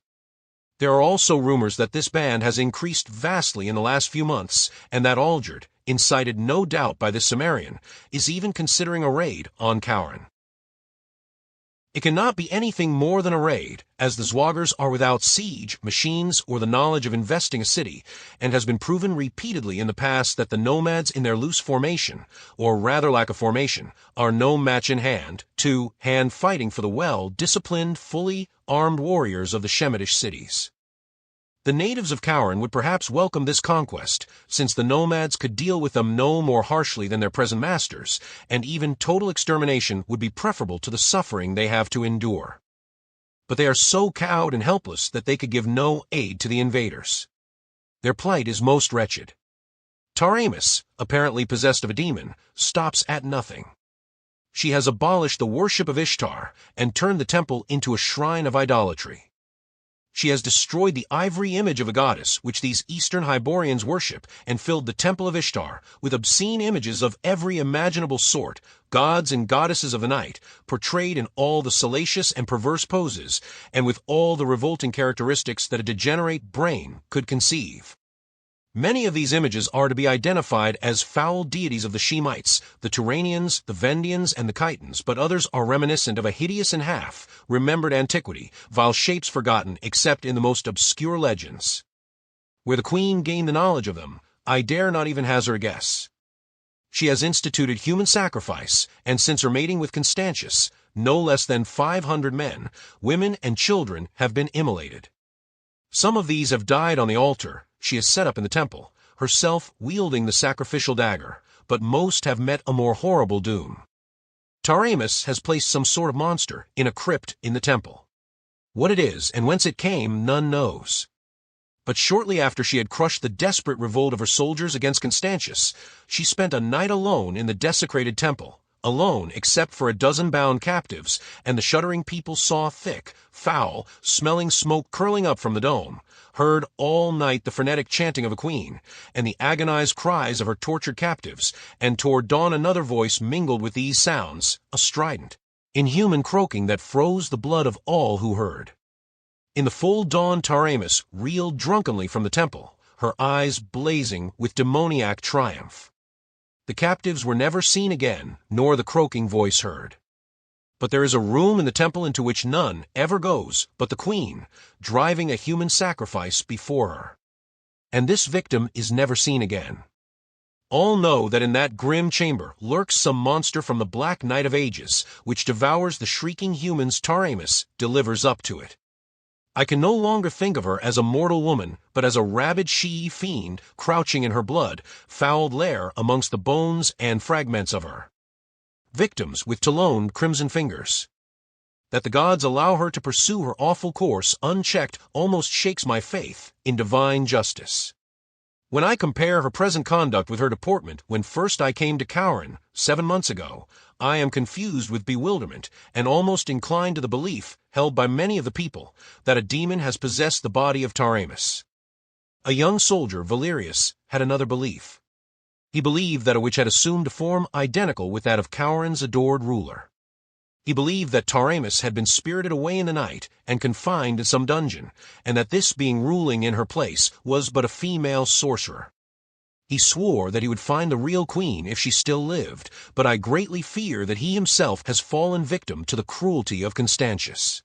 There are also rumors that this band has increased vastly in the last few months, and that Algird, incited no doubt by this Cimmerian, is even considering a raid on Khauran. It cannot be anything more than a raid, as the Zwagars are without siege, machines, or the knowledge of investing a city, and has been proven repeatedly in the past that the nomads in their loose formation, or rather lack of formation, are no match in hand to hand fighting for the well-disciplined, fully armed warriors of the Shemitish cities. The natives of Khauran would perhaps welcome this conquest, since the nomads could deal with them no more harshly than their present masters, and even total extermination would be preferable to the suffering they have to endure. But they are so cowed and helpless that they could give no aid to the invaders. Their plight is most wretched. Taramis, apparently possessed of a demon, stops at nothing. She has abolished the worship of Ishtar and turned the temple into a shrine of idolatry. She has destroyed the ivory image of a goddess which these Eastern Hyborians worship and filled the temple of Ishtar with obscene images of every imaginable sort, gods and goddesses of the night, portrayed in all the salacious and perverse poses, and with all the revolting characteristics that a degenerate brain could conceive. Many of these images are to be identified as foul deities of the Shemites, the Turanians, the Vendians, and the Chitons, but others are reminiscent of a hideous and half-remembered antiquity, vile shapes forgotten except in the most obscure legends. Where the queen gained the knowledge of them, I dare not even hazard a guess. She has instituted human sacrifice, and since her mating with Constantius, no less than 500 men, women, and children have been immolated. Some of these have died on the altar she has set up in the temple, herself wielding the sacrificial dagger, but most have met a more horrible doom. Taramis has placed some sort of monster in a crypt in the temple. What it is and whence it came, none knows. But shortly after she had crushed the desperate revolt of her soldiers against Constantius, she spent a night alone in the desecrated temple, alone except for a dozen bound captives, and the shuddering people saw thick, foul, smelling smoke curling up from the dome, heard all night the frenetic chanting of a queen, and the agonized cries of her tortured captives, and toward dawn another voice mingled with these sounds, a strident, inhuman croaking that froze the blood of all who heard. In the full dawn Taramis reeled drunkenly from the temple, her eyes blazing with demoniac triumph. The captives were never seen again, nor the croaking voice heard. But there is a room in the temple into which none ever goes but the queen, driving a human sacrifice before her. And this victim is never seen again. All know that in that grim chamber lurks some monster from the black night of ages, which devours the shrieking humans Taramis delivers up to it. I can no longer think of her as a mortal woman, but as a rabid she-fiend crouching in her blood-fouled lair amongst the bones and fragments of her. Victims with taloned crimson fingers. That the gods allow her to pursue her awful course unchecked almost shakes my faith in divine justice. When I compare her present conduct with her deportment when first I came to Khauran 7 months ago, I am confused with bewilderment and almost inclined to the belief, held by many of the people, that a demon has possessed the body of Taramis. A young soldier, Valerius, had another belief. He believed that a witch had assumed a form identical with that of Khauran's adored ruler. He believed that Taramis had been spirited away in the night and confined in some dungeon, and that this being ruling in her place was but a female sorcerer. He swore that he would find the real queen if she still lived, but I greatly fear that he himself has fallen victim to the cruelty of Constantius.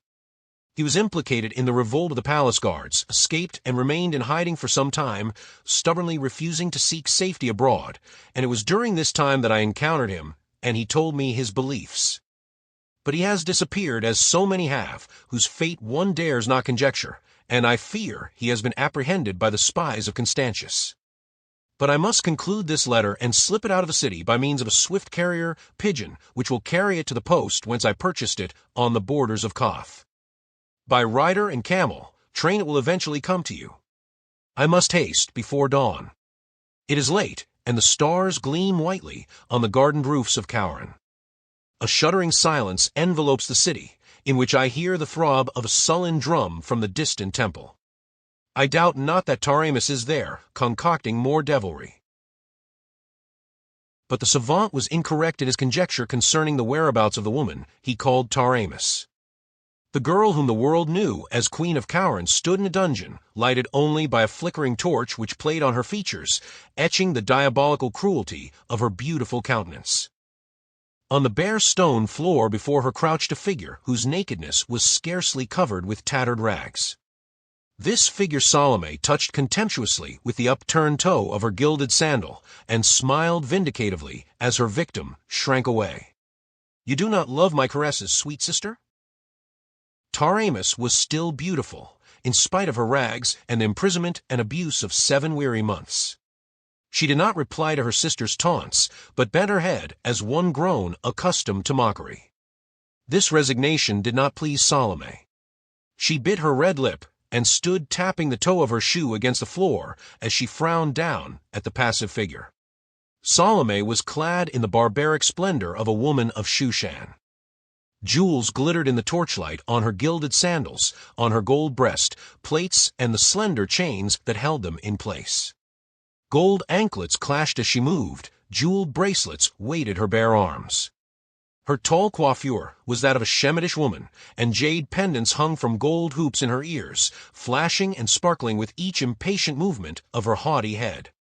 He was implicated in the revolt of the palace guards, escaped and remained in hiding for some time, stubbornly refusing to seek safety abroad, and it was during this time that I encountered him, and he told me his beliefs. But he has disappeared, as so many have, whose fate one dares not conjecture, and I fear he has been apprehended by the spies of Constantius. But I must conclude this letter and slip it out of the city by means of a swift carrier pigeon, which will carry it to the post whence I purchased it on the borders of Koth. By rider and camel, train it will eventually come to you. I must haste before dawn. It is late, and the stars gleam whitely on the gardened roofs of Khauran. A shuddering silence envelopes the city, in which I hear the throb of a sullen drum from the distant temple. I doubt not that Taramis is there, concocting more devilry. But the savant was incorrect in his conjecture concerning the whereabouts of the woman he called Taramis. The girl whom the world knew as Queen of Khauran stood in a dungeon, lighted only by a flickering torch which played on her features, etching the diabolical cruelty of her beautiful countenance. On the bare stone floor before her crouched a figure whose nakedness was scarcely covered with tattered rags. This figure Salome touched contemptuously with the upturned toe of her gilded sandal, and smiled vindicatively as her victim shrank away. "You do not love my caresses, sweet sister?" Taramis was still beautiful, in spite of her rags and the imprisonment and abuse of 7 weary months. She did not reply to her sister's taunts, but bent her head as one grown accustomed to mockery. This resignation did not please Salome. She bit her red lip and stood tapping the toe of her shoe against the floor as she frowned down at the passive figure. Salome was clad in the barbaric splendor of a woman of Shushan. Jewels glittered in the torchlight on her gilded sandals, on her gold breast, plates, and the slender chains that held them in place. Gold anklets clashed as she moved, jeweled bracelets weighted her bare arms. Her tall coiffure was that of a Shemitish woman, and jade pendants hung from gold hoops in her ears, flashing and sparkling with each impatient movement of her haughty head.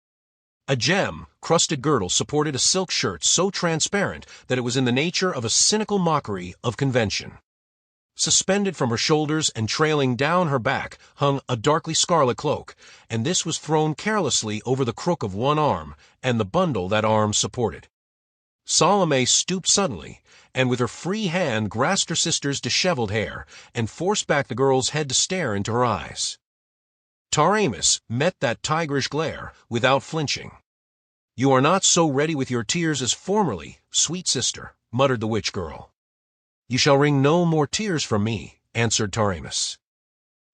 A gem-crusted girdle supported a silk shirt so transparent that it was in the nature of a cynical mockery of convention. Suspended from her shoulders and trailing down her back hung a darkly scarlet cloak, and this was thrown carelessly over the crook of one arm and the bundle that arm supported. Salome stooped suddenly, and with her free hand grasped her sister's disheveled hair, and forced back the girl's head to stare into her eyes. Taramis met that tigerish glare without flinching. "You are not so ready with your tears as formerly, sweet sister," muttered the witch girl. "You shall wring no more tears from me," answered Taramis.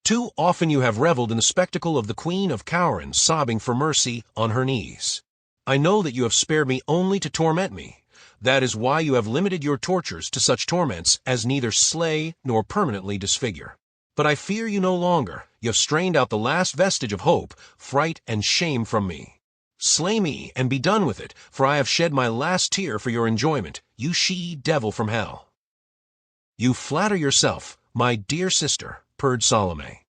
"Too often you have reveled in the spectacle of the Queen of Khauran sobbing for mercy on her knees. I know that you have spared me only to torment me. That is why you have limited your tortures to such torments as neither slay nor permanently disfigure. But I fear you no longer. You have strained out the last vestige of hope, fright, and shame from me. Slay me and be done with it, for I have shed my last tear for your enjoyment, you she-devil from hell." "You flatter yourself, my dear sister," purred Salome.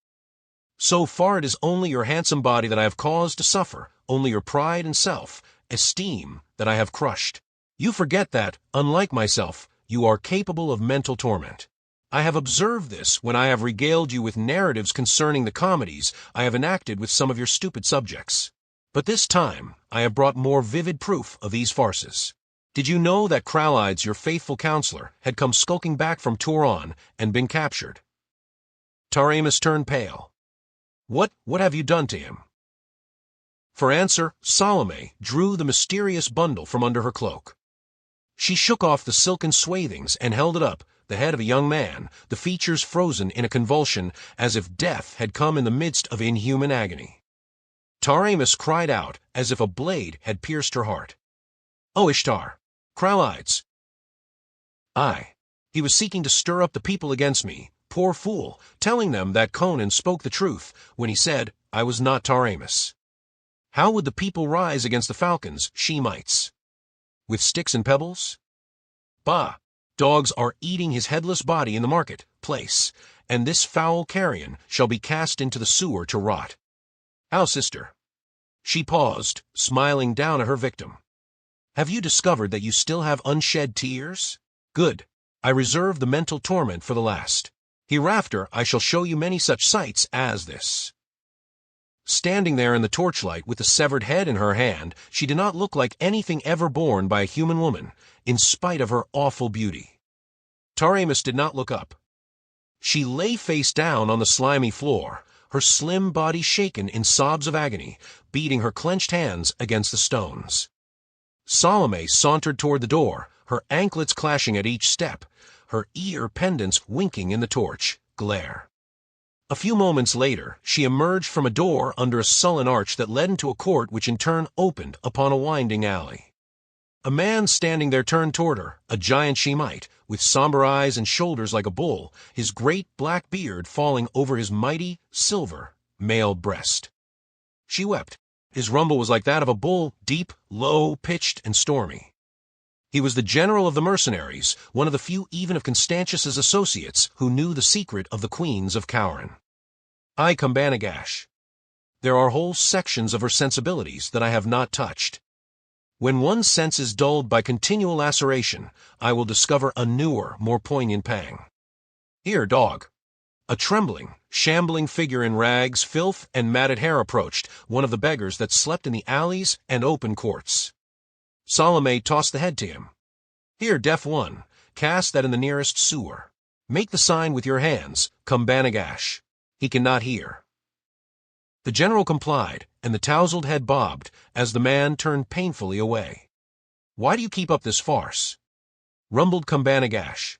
"So far it is only your handsome body that I have caused to suffer, only your pride and self-esteem that I have crushed. You forget that, unlike myself, you are capable of mental torment. I have observed this when I have regaled you with narratives concerning the comedies I have enacted with some of your stupid subjects. But this time I have brought more vivid proof of these farces. Did you know that Kralides, your faithful counselor, had come skulking back from Turan and been captured?" Taramis turned pale. What have you done to him?" For answer, Salome drew the mysterious bundle from under her cloak. She shook off the silken swathings and held it up, the head of a young man, the features frozen in a convulsion as if death had come in the midst of inhuman agony. Taramis cried out as if a blade had pierced her heart. "O Ishtar! Kralides!" He was seeking to stir up the people against me, poor fool, telling them that Conan spoke the truth when he said I was not Taramis. How would the people rise against the falcons, Shemites? With sticks and pebbles? Bah! Dogs are eating his headless body in the market place, and this foul carrion shall be cast into the sewer to rot. How, sister?" She paused, smiling down at her victim. "Have you discovered that you still have unshed tears? Good. I reserve the mental torment for the last. Hereafter I shall show you many such sights as this." Standing there in the torchlight with the severed head in her hand, she did not look like anything ever borne by a human woman, in spite of her awful beauty. Taramis did not look up. She lay face down on the slimy floor, her slim body shaken in sobs of agony, beating her clenched hands against the stones. Salome sauntered toward the door, her anklets clashing at each step, her ear pendants winking in the torch glare. A few moments later, she emerged from a door under a sullen arch that led into a court which in turn opened upon a winding alley. A man standing there turned toward her, a giant Shemite, with somber eyes and shoulders like a bull, his great black beard falling over his mighty, silver, male breast. She wept. His rumble was like that of a bull, deep, low, pitched, and stormy. He was the general of the mercenaries, one of the few even of Constantius's associates who knew the secret of the queens of Khauran. I Khambanagash. There are whole sections of her sensibilities that I have not touched. When one sense is dulled by continual laceration, I will discover a newer, more poignant pang. Here, dog. A trembling, shambling figure in rags, filth, and matted hair approached, one of the beggars that slept in the alleys and open courts. Salome tossed the head to him. Here, deaf one, cast that in the nearest sewer. Make the sign with your hands, Khambanagash. He cannot hear. The general complied, and the tousled head bobbed, as the man turned painfully away. Why do you keep up this farce? Rumbled Khambanagash.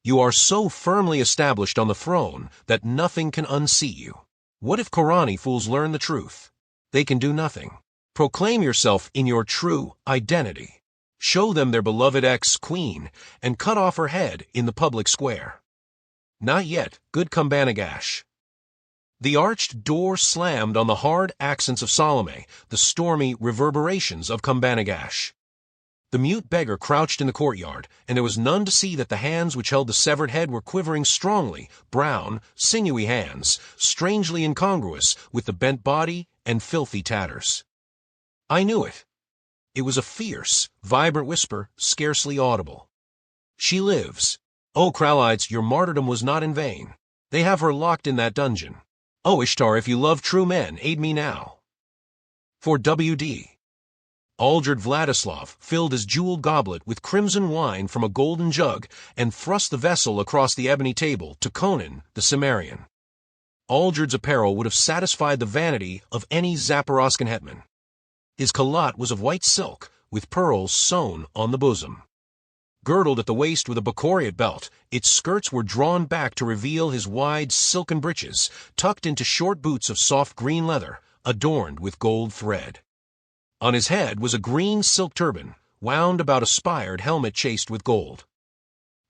You are so firmly established on the throne that nothing can unseat you. What if Khorani fools learn the truth? They can do nothing. Proclaim yourself in your true identity. Show them their beloved ex-queen, and cut off her head in the public square. Not yet, good Khambanagash. The arched door slammed on the hard accents of Salome, the stormy reverberations of Khambanagash. The mute beggar crouched in the courtyard, and there was none to see that the hands which held the severed head were quivering strongly, brown, sinewy hands, strangely incongruous with the bent body and filthy tatters. I knew it. It was a fierce, vibrant whisper, scarcely audible. She lives. O Kralites, your martyrdom was not in vain. They have her locked in that dungeon. O Ishtar, if you love true men, aid me now. For W.D. Aldred Vladislav filled his jeweled goblet with crimson wine from a golden jug and thrust the vessel across the ebony table to Conan, the Cimmerian. Aldred's apparel would have satisfied the vanity of any Zaporozhian hetman. His kalot was of white silk, with pearls sewn on the bosom. Girdled at the waist with a Bacoriate belt, its skirts were drawn back to reveal his wide silken breeches, tucked into short boots of soft green leather, adorned with gold thread. On his head was a green silk turban, wound about a spired helmet chased with gold.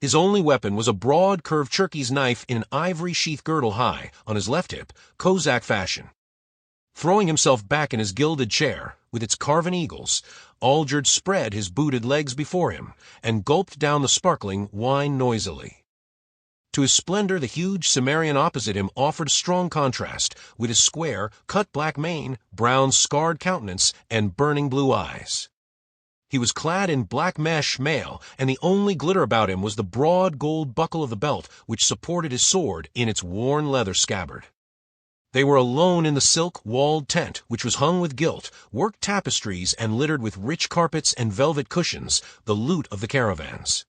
His only weapon was a broad, curved Cherkess knife in an ivory sheath girdle high, on his left hip, Cossack fashion. Throwing himself back in his gilded chair, with its carven eagles, Aldred spread his booted legs before him, and gulped down the sparkling wine noisily. To his splendor, the huge Cimmerian opposite him offered a strong contrast, with his square, cut black mane, brown scarred countenance, and burning blue eyes. He was clad in black mesh mail, and the only glitter about him was the broad gold buckle of the belt which supported his sword in its worn leather scabbard. They were alone in the silk-walled tent, which was hung with gilt, worked tapestries, and littered with rich carpets and velvet cushions, the loot of the caravans.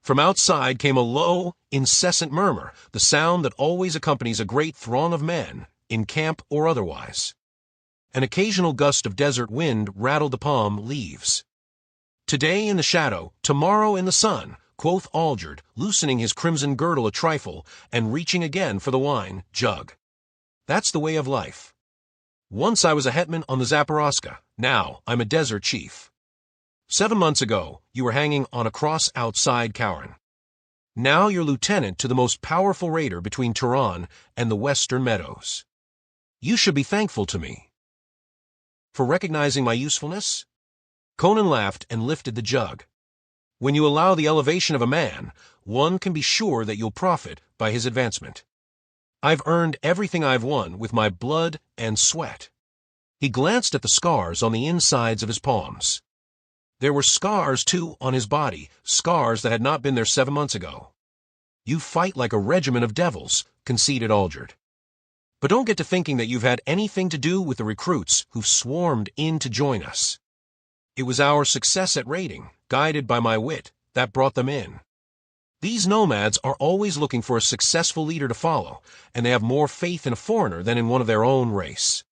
From outside came a low, incessant murmur, the sound that always accompanies a great throng of men, in camp or otherwise. An occasional gust of desert wind rattled the palm leaves. Today in the shadow, tomorrow in the sun, quoth Aldred, loosening his crimson girdle a trifle, and reaching again for the wine jug. That's the way of life. Once I was a hetman on the Zaporozhka, now I'm a desert chief. 7 months ago, you were hanging on a cross outside Khauran. Now you're lieutenant to the most powerful raider between Turan and the western meadows. You should be thankful to me. For recognizing my usefulness? Conan laughed and lifted the jug. When you allow the elevation of a man, one can be sure that you'll profit by his advancement. I've earned everything I've won with my blood and sweat. He glanced at the scars on the insides of his palms. There were scars, too, on his body, scars that had not been there 7 months ago. You fight like a regiment of devils, conceded Aldred. But don't get to thinking that you've had anything to do with the recruits who've swarmed in to join us. It was our success at raiding, guided by my wit, that brought them in. These nomads are always looking for a successful leader to follow, and they have more faith in a foreigner than in one of their own race.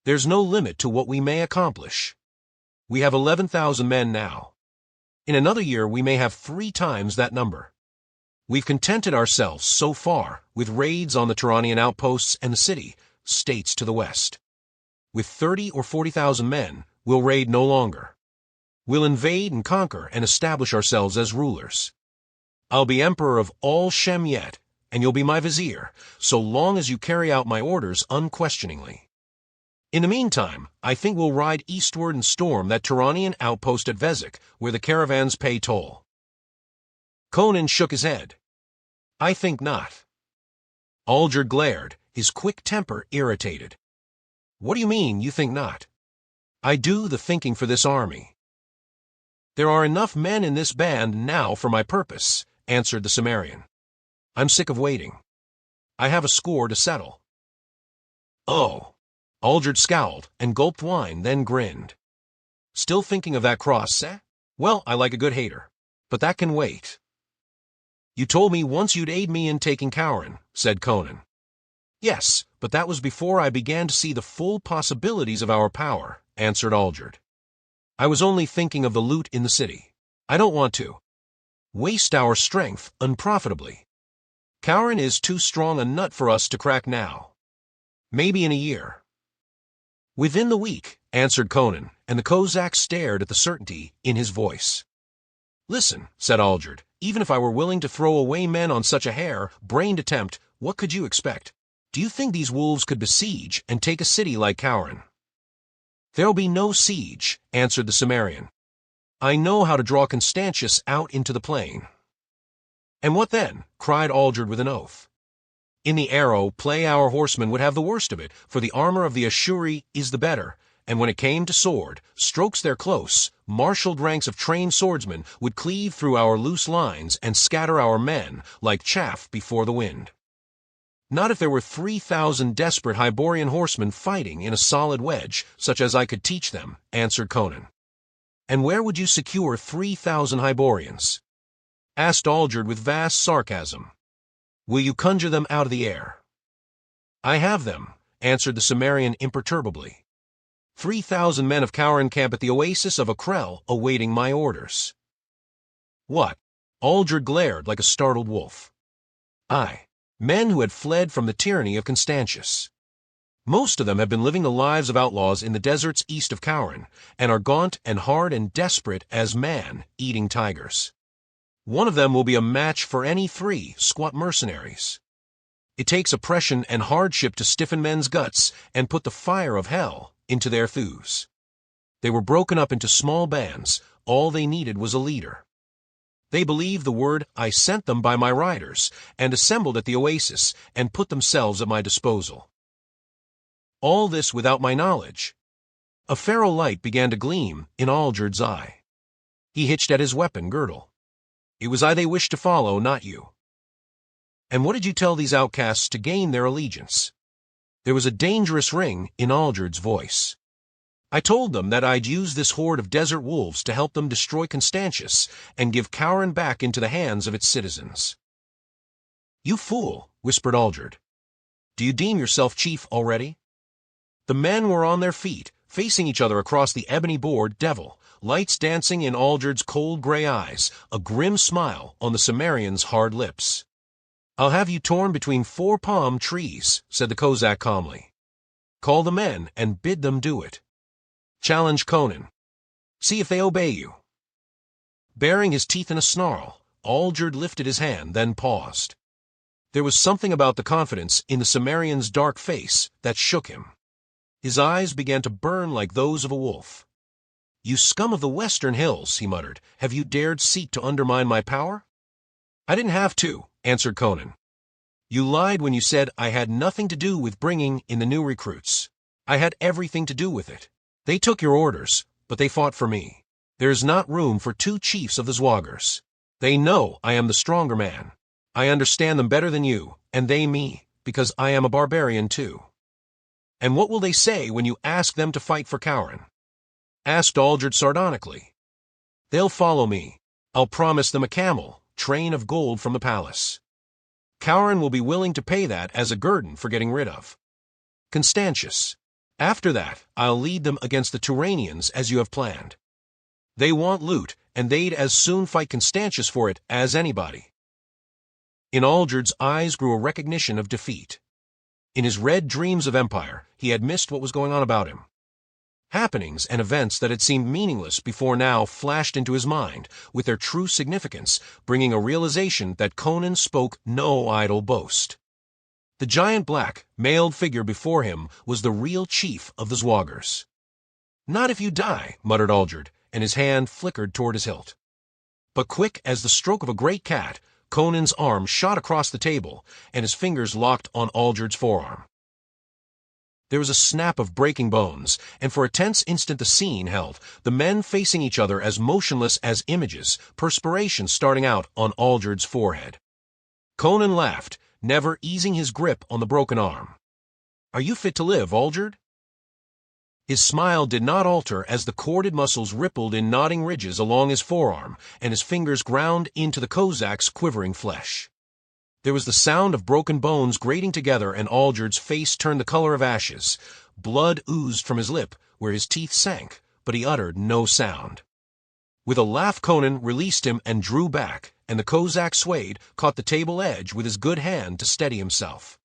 There's no limit to what we may accomplish. We have 11,000 men now. In another year, we may have 3 times that number. We've contented ourselves, so far, with raids on the Turanian outposts and the city-states to the west. With 30 or 40,000 men, we'll raid no longer. We'll invade and conquer and establish ourselves as rulers. I'll be emperor of all Shem yet, and you'll be my vizier, so long as you carry out my orders unquestioningly. In the meantime, I think we'll ride eastward and storm that Turanian outpost at Vezek, where the caravans pay toll. Conan shook his head. I think not. Algerd glared, his quick temper irritated. What do you mean, you think not? I do the thinking for this army. There are enough men in this band now for my purpose, answered the Cimmerian. I'm sick of waiting. I have a score to settle. Oh. Algerd scowled and gulped wine, then grinned. Still thinking of that cross, eh? Well, I like a good hater. But that can wait. You told me once you'd aid me in taking Khauran, said Conan. Yes, but that was before I began to see the full possibilities of our power, answered Algerd. I was only thinking of the loot in the city. I don't want to waste our strength unprofitably. Khauran is too strong a nut for us to crack now. Maybe in a year. Within the week, answered Conan, and the Kozak stared at the certainty in his voice. Listen, said Algerd, even if I were willing to throw away men on such a hare-brained attempt, what could you expect? Do you think these wolves could besiege and take a city like Khauran? There'll be no siege, answered the Cimmerian. I know how to draw Constantius out into the plain. And what then? Cried Algerd with an oath. In the arrow play our horsemen would have the worst of it, for the armor of the Ashuri is the better, and when it came to sword, strokes their close, marshaled ranks of trained swordsmen would cleave through our loose lines and scatter our men like chaff before the wind. Not if there were 3,000 desperate Hyborian horsemen fighting in a solid wedge, such as I could teach them, answered Conan. And where would you secure 3,000 Hyborians? Asked Algerd with vast sarcasm. Will you conjure them out of the air? I have them, answered the Cimmerian imperturbably. 3,000 men of Khauran camp at the oasis of Akrel awaiting my orders. What? Algerd glared like a startled wolf. Aye, men who had fled from the tyranny of Constantius. Most of them have been living the lives of outlaws in the deserts east of Khauran, and are gaunt and hard and desperate as man-eating tigers. One of them will be a match for any 3 squat mercenaries. It takes oppression and hardship to stiffen men's guts and put the fire of hell into their thews. They were broken up into small bands. All they needed was a leader. They believed the word I sent them by my riders, and assembled at the oasis and put themselves at my disposal. All this without my knowledge. A ferro light began to gleam in Algerd's eye. He hitched at his weapon girdle. It was I they wished to follow, not you. And what did you tell these outcasts to gain their allegiance? There was a dangerous ring in Algerd's voice. I told them that I'd use this horde of desert wolves to help them destroy Constantius and give Khauran back into the hands of its citizens. You fool, whispered Algerd. Do you deem yourself chief already? The men were on their feet, facing each other across the ebony-board devil, lights dancing in Algerd's cold gray eyes, a grim smile on the Cimmerian's hard lips. I'll have you torn between 4 palm trees, said the Kozak calmly. Call the men and bid them do it. Challenge Conan. See if they obey you. Baring his teeth in a snarl, Algerd lifted his hand, then paused. There was something about the confidence in the Cimmerian's dark face that shook him. His eyes began to burn like those of a wolf. You scum of the western hills, he muttered, have you dared seek to undermine my power? I didn't have to, answered Conan. You lied when you said I had nothing to do with bringing in the new recruits. I had everything to do with it. They took your orders, but they fought for me. There is not room for 2 chiefs of the Zwagars. They know I am the stronger man. I understand them better than you, and they me, because I am a barbarian too. And what will they say when you ask them to fight for Khauran? Asked Algerd sardonically. They'll follow me. I'll promise them a camel, train of gold from the palace. Khauran will be willing to pay that as a guerdon for getting rid of Constantius. After that, I'll lead them against the Turanians as you have planned. They want loot, and they'd as soon fight Constantius for it as anybody." In Aldred's eyes grew a recognition of defeat. In his red dreams of empire, he had missed what was going on about him. Happenings and events that had seemed meaningless before now flashed into his mind, with their true significance, bringing a realization that Conan spoke no idle boast. The giant black, mailed figure before him was the real chief of the Zwagars. "Not if you die," muttered Aldred, and his hand flickered toward his hilt. But quick as the stroke of a great cat, Conan's arm shot across the table, and his fingers locked on Aldred's forearm. There was a snap of breaking bones, and for a tense instant the scene held, the men facing each other as motionless as images, perspiration starting out on Aldred's forehead. Conan laughed, never easing his grip on the broken arm. "Are you fit to live, Aldred?" His smile did not alter as the corded muscles rippled in nodding ridges along his forearm, and his fingers ground into the Kozak's quivering flesh. There was the sound of broken bones grating together, and Aldred's face turned the color of ashes. Blood oozed from his lip, where his teeth sank, but he uttered no sound. With a laugh Conan released him and drew back, and the Kozak swayed, caught the table edge with his good hand to steady himself.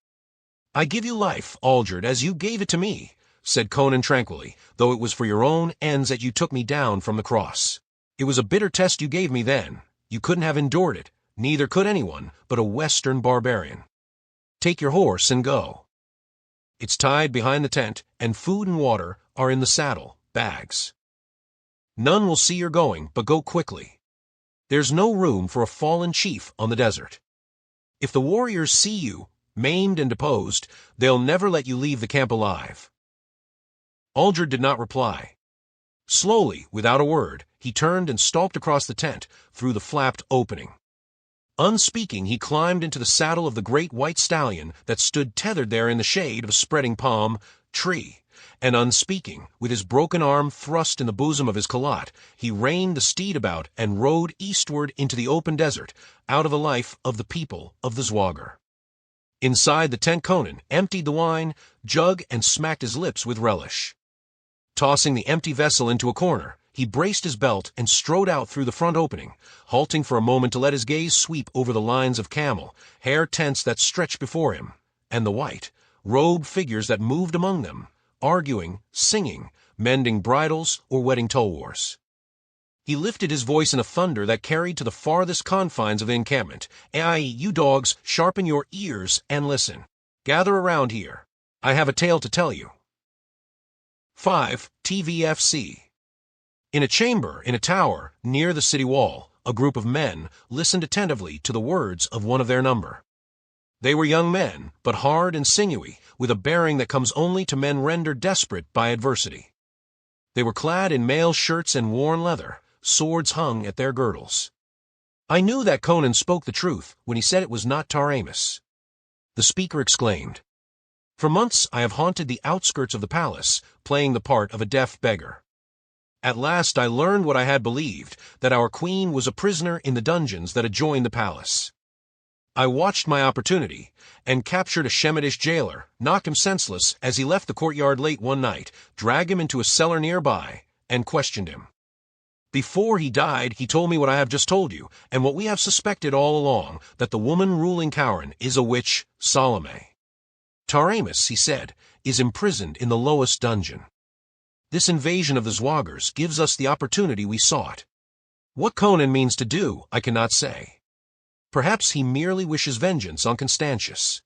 "I give you life, Aldred, as you gave it to me," said Conan tranquilly, "though it was for your own ends that you took me down from the cross. It was a bitter test you gave me then. You couldn't have endured it, neither could anyone but a Western barbarian. Take your horse and go. It's tied behind the tent, and food and water are in the saddle, bags. None will see you're going, but go quickly. There's no room for a fallen chief on the desert. If the warriors see you, maimed and deposed, they'll never let you leave the camp alive." Aldred did not reply. Slowly, without a word, he turned and stalked across the tent, through the flapped opening. Unspeaking, he climbed into the saddle of the great white stallion that stood tethered there in the shade of a spreading palm tree, and unspeaking, with his broken arm thrust in the bosom of his calotte, he reined the steed about and rode eastward into the open desert, out of the life of the people of the Zwagar. Inside the tent Conan emptied the wine, jug, and smacked his lips with relish. Tossing the empty vessel into a corner, he braced his belt and strode out through the front opening, halting for a moment to let his gaze sweep over the lines of camel, hair tents that stretched before him, and the white, robed figures that moved among them, arguing, singing, mending bridles or wedding tulwars. He lifted his voice in a thunder that carried to the farthest confines of the encampment. "Aye, you dogs, sharpen your ears and listen. Gather around here. I have a tale to tell you." 5. TVFC. In a chamber in a tower near the city wall, a group of men listened attentively to the words of one of their number. They were young men, but hard and sinewy, with a bearing that comes only to men rendered desperate by adversity. They were clad in mail shirts and worn leather, swords hung at their girdles. I knew that Conan spoke the truth when he said it was not Taramis. The speaker exclaimed, "For months I have haunted the outskirts of the palace, playing the part of a deaf beggar. At last I learned what I had believed, that our queen was a prisoner in the dungeons that adjoined the palace. I watched my opportunity, and captured a Shemitish jailer, knocked him senseless as he left the courtyard late one night, dragged him into a cellar nearby, and questioned him. Before he died, he told me what I have just told you, and what we have suspected all along, that the woman ruling Khauran is a witch, Salome. Taramis, he said, is imprisoned in the lowest dungeon. This invasion of the Zwagars gives us the opportunity we sought. What Conan means to do, I cannot say. Perhaps he merely wishes vengeance on Constantius.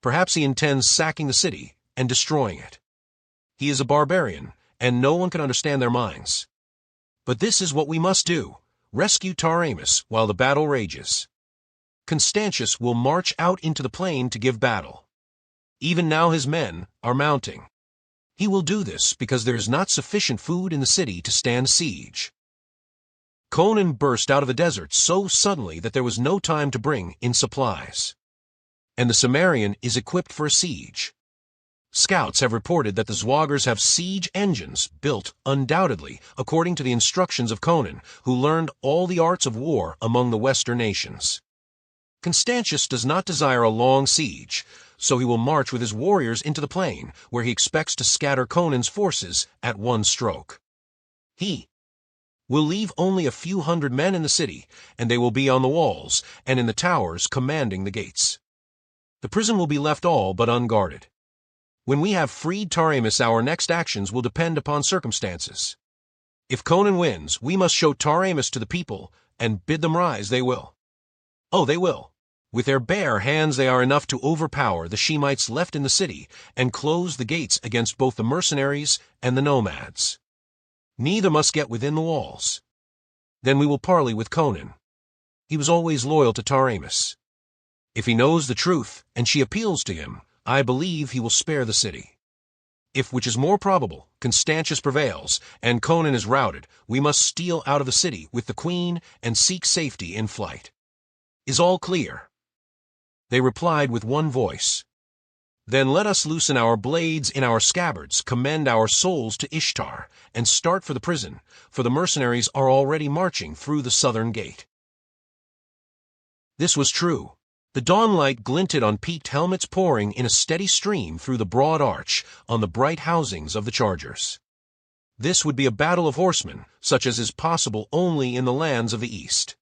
Perhaps he intends sacking the city and destroying it. He is a barbarian, and no one can understand their minds. But this is what we must do: rescue Taramis while the battle rages. Constantius will march out into the plain to give battle. Even now his men are mounting. He will do this because there is not sufficient food in the city to stand siege." Conan burst out of the desert so suddenly that there was no time to bring in supplies. "And the Cimmerian is equipped for a siege. Scouts have reported that the Zwagars have siege engines built, undoubtedly, according to the instructions of Conan, who learned all the arts of war among the Western nations. Constantius does not desire a long siege, so he will march with his warriors into the plain, where he expects to scatter Conan's forces at one stroke. He will leave only a few hundred men in the city, and they will be on the walls and in the towers commanding the gates. The prison will be left all but unguarded. When we have freed Taramis, our next actions will depend upon circumstances. If Conan wins, we must show Taramis to the people, and bid them rise. They will. Oh, they will. With their bare hands they are enough to overpower the Shemites left in the city and close the gates against both the mercenaries and the nomads. Neither must get within the walls. Then we will parley with Conan. He was always loyal to Taramis. If he knows the truth and she appeals to him, I believe he will spare the city. If, which is more probable, Constantius prevails and Conan is routed, we must steal out of the city with the queen and seek safety in flight. Is all clear? They replied with one voice. Then let us loosen our blades in our scabbards, commend our souls to Ishtar, and start for the prison, for the mercenaries are already marching through the southern gate. This was true. The dawnlight glinted on peaked helmets pouring in a steady stream through the broad arch on the bright housings of the chargers. This would be a battle of horsemen, such as is possible only in the lands of the East.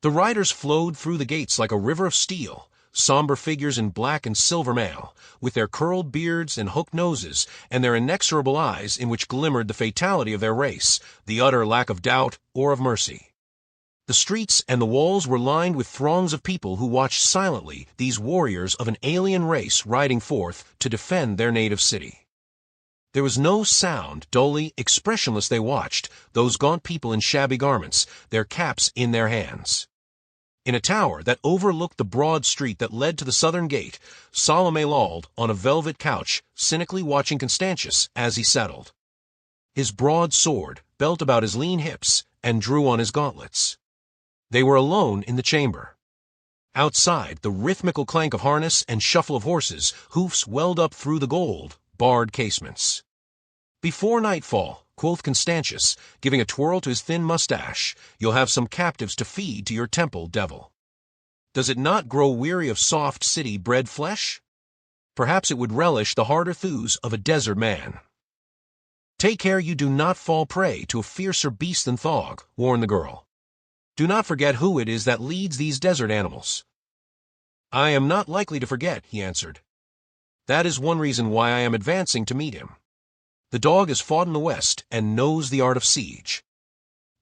The riders flowed through the gates like a river of steel, somber figures in black and silver mail, with their curled beards and hooked noses, and their inexorable eyes in which glimmered the fatality of their race, the utter lack of doubt or of mercy. The streets and the walls were lined with throngs of people who watched silently these warriors of an alien race riding forth to defend their native city. There was no sound. Dully, expressionless they watched, those gaunt people in shabby garments, their caps in their hands. In a tower that overlooked the broad street that led to the southern gate, Salome lolled on a velvet couch, cynically watching Constantius as he settled. His broad sword belt about his lean hips and drew on his gauntlets. They were alone in the chamber. Outside, the rhythmical clank of harness and shuffle of horses' hoofs welled up through the gold, barred casements. Before nightfall, quoth Constantius, giving a twirl to his thin mustache, you'll have some captives to feed to your temple, devil. Does it not grow weary of soft city-bred flesh? Perhaps it would relish the harder thews of a desert man. Take care you do not fall prey to a fiercer beast than Thog, warned the girl. Do not forget who it is that leads these desert animals. I am not likely to forget, he answered. That is one reason why I am advancing to meet him. The dog has fought in the West and knows the art of siege.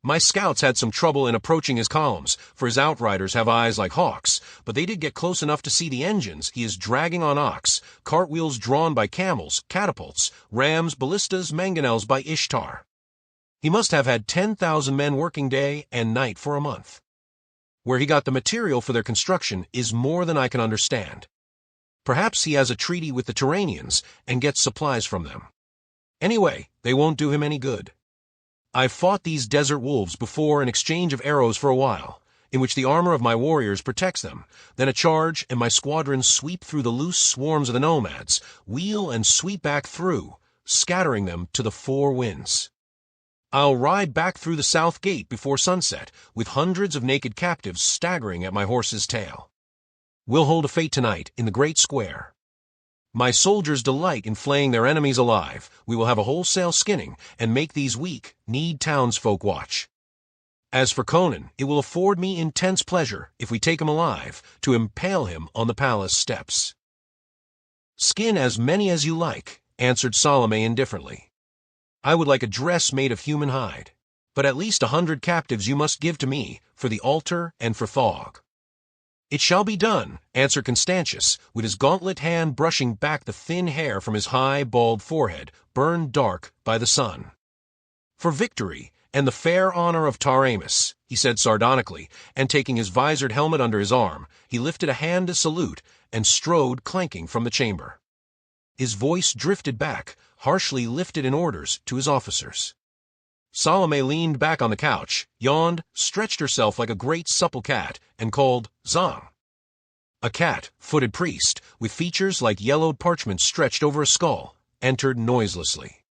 My scouts had some trouble in approaching his columns, for his outriders have eyes like hawks, but they did get close enough to see the engines he is dragging on ox, cartwheels drawn by camels, catapults, rams, ballistas, mangonels by Ishtar. He must have had 10,000 men working day and night for a month. Where he got the material for their construction is more than I can understand. Perhaps he has a treaty with the Turanians and gets supplies from them. Anyway, they won't do him any good. I've fought these desert wolves before in exchange of arrows for a while, in which the armor of my warriors protects them, then a charge and my squadrons sweep through the loose swarms of the nomads, wheel and sweep back through, scattering them to the four winds. I'll ride back through the south gate before sunset, with hundreds of naked captives staggering at my horse's tail. We'll hold a fete tonight in the great square. My soldiers delight in flaying their enemies alive. We will have a wholesale skinning, and make these weak, need townsfolk watch. As for Conan, it will afford me intense pleasure, if we take him alive, to impale him on the palace steps. Skin as many as you like, answered Salome indifferently. I would like a dress made of human hide, but at least 100 captives you must give to me, for the altar and for Thog. It shall be done, answered Constantius, with his gauntlet hand brushing back the thin hair from his high, bald forehead, burned dark by the sun. For victory, and the fair honor of Taramis, he said sardonically, and taking his visored helmet under his arm, he lifted a hand to salute, and strode clanking from the chamber. His voice drifted back, harshly lifted in orders to his officers. Salome leaned back on the couch, yawned, stretched herself like a great supple cat, and called, Zang. A cat-footed priest, with features like yellowed parchment stretched over a skull, entered noiselessly.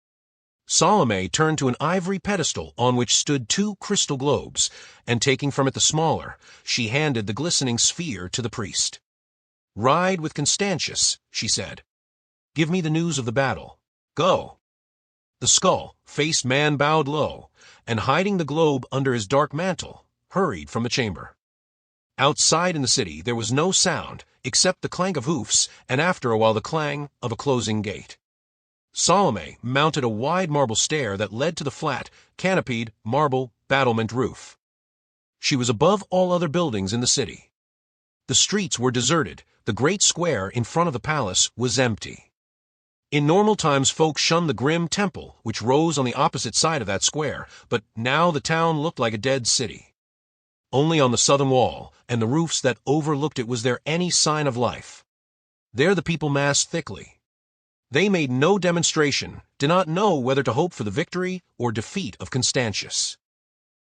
Salome turned to an ivory pedestal on which stood two crystal globes, and taking from it the smaller, she handed the glistening sphere to the priest. "Ride with Constantius," she said. "Give me the news of the battle. Go." The skull-faced man bowed low, and hiding the globe under his dark mantle, hurried from the chamber. Outside in the city there was no sound except the clank of hoofs and after a while the clang of a closing gate. Salome mounted a wide marble stair that led to the flat, canopied, marble, battlement roof. She was above all other buildings in the city. The streets were deserted, the great square in front of the palace was empty. In normal times folk shunned the grim temple which rose on the opposite side of that square, but now the town looked like a dead city. Only on the southern wall and the roofs that overlooked it was there any sign of life. There the people massed thickly. They made no demonstration, did not know whether to hope for the victory or defeat of Constantius.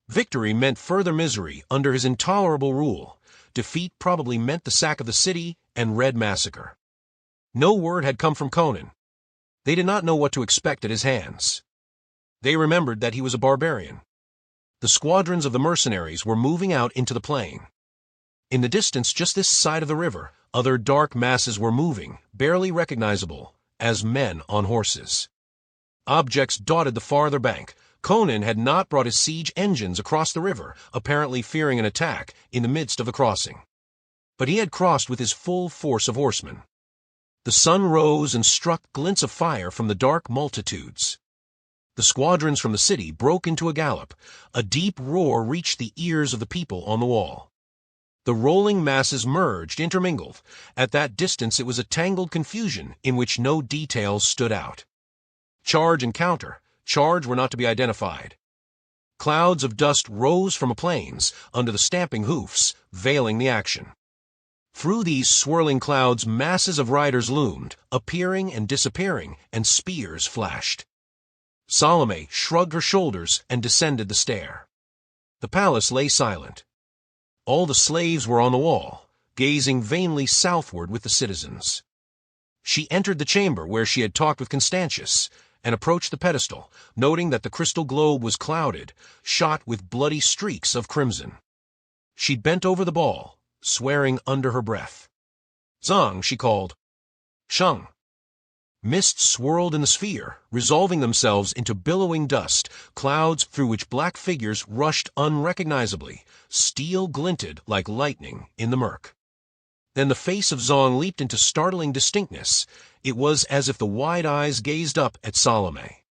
Victory meant further misery under his intolerable rule. Defeat probably meant the sack of the city and red massacre. No word had come from Conan. They did not know what to expect at his hands. They remembered that he was a barbarian. The squadrons of the mercenaries were moving out into the plain. In the distance, just this side of the river, other dark masses were moving, barely recognizable, as men on horses. Objects dotted the farther bank. Conan had not brought his siege engines across the river, apparently fearing an attack in the midst of the crossing. But he had crossed with his full force of horsemen. The sun rose and struck glints of fire from the dark multitudes. The squadrons from the city broke into a gallop. A deep roar reached the ears of the people on the wall. The rolling masses merged, intermingled. At that distance it was a tangled confusion in which no details stood out. Charge and counter. Charge were not to be identified. Clouds of dust rose from the plains under the stamping hoofs, veiling the action. Through these swirling clouds masses of riders loomed, appearing and disappearing, and spears flashed. Salome shrugged her shoulders and descended the stair. The palace lay silent. All the slaves were on the wall, gazing vainly southward with the citizens. She entered the chamber where she had talked with Constantius, and approached the pedestal, noting that the crystal globe was clouded, shot with bloody streaks of crimson. She bent over the ball, swearing under her breath. "Zang," she called. "Shung." Mists swirled in the sphere, resolving themselves into billowing dust, clouds through which black figures rushed unrecognizably. Steel glinted like lightning in the murk. Then the face of Zong leaped into startling distinctness. It was as if the wide eyes gazed up at Salome.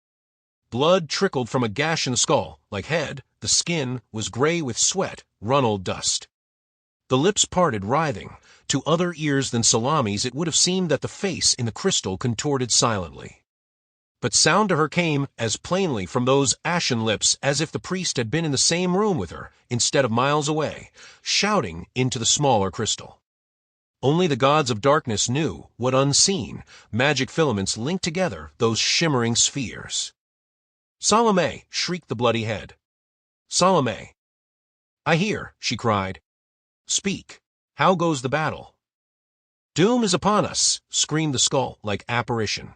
Blood trickled from a gash in the skull, like head. The skin was gray with sweat, runneled dust. The lips parted, writhing. To other ears than Salame's it would have seemed that the face in the crystal contorted silently. But sound to her came as plainly from those ashen lips as if the priest had been in the same room with her, instead of miles away, shouting into the smaller crystal. Only the gods of darkness knew what unseen, magic filaments linked together those shimmering spheres. "Salome!" shrieked the bloody head. "Salome!" "I hear," she cried. "Speak. How goes the battle?" "Doom is upon us," screamed the skull like apparition.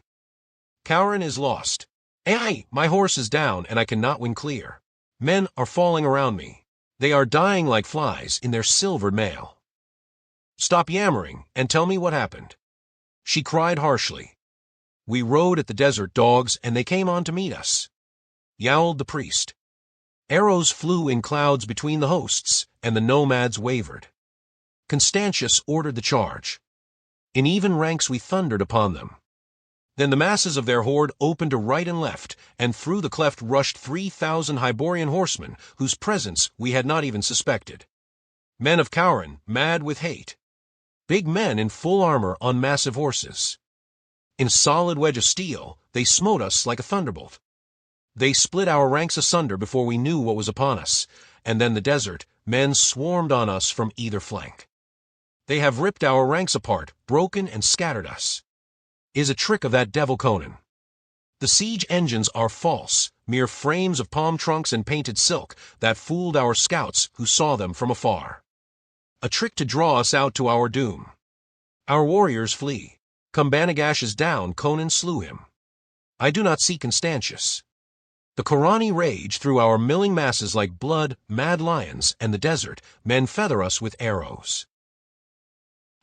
"Khauran is lost. Ai, my horse is down, and I cannot win clear. Men are falling around me. They are dying like flies in their silvered mail. Stop yammering, and tell me what happened." She cried harshly. "We rode at the desert dogs, and they came on to meet us," yowled the priest. Arrows flew in clouds between the hosts, and the nomads wavered. Constantius ordered the charge. In even ranks we thundered upon them. Then the masses of their horde opened to right and left, and through the cleft rushed 3,000 Hyborian horsemen, whose presence we had not even suspected. Men of Khauran, mad with hate. Big men in full armor on massive horses. In a solid wedge of steel, they smote us like a thunderbolt. They split our ranks asunder before we knew what was upon us, and then the desert, men swarmed on us from either flank. They have ripped our ranks apart, broken and scattered us. Is a trick of that devil Conan. The siege engines are false, mere frames of palm trunks and painted silk that fooled our scouts who saw them from afar. A trick to draw us out to our doom. Our warriors flee. Kambanagash is down, Conan slew him. I do not see Constantius. The Khorani rage through our milling masses like blood, mad lions, and the desert, men feather us with arrows.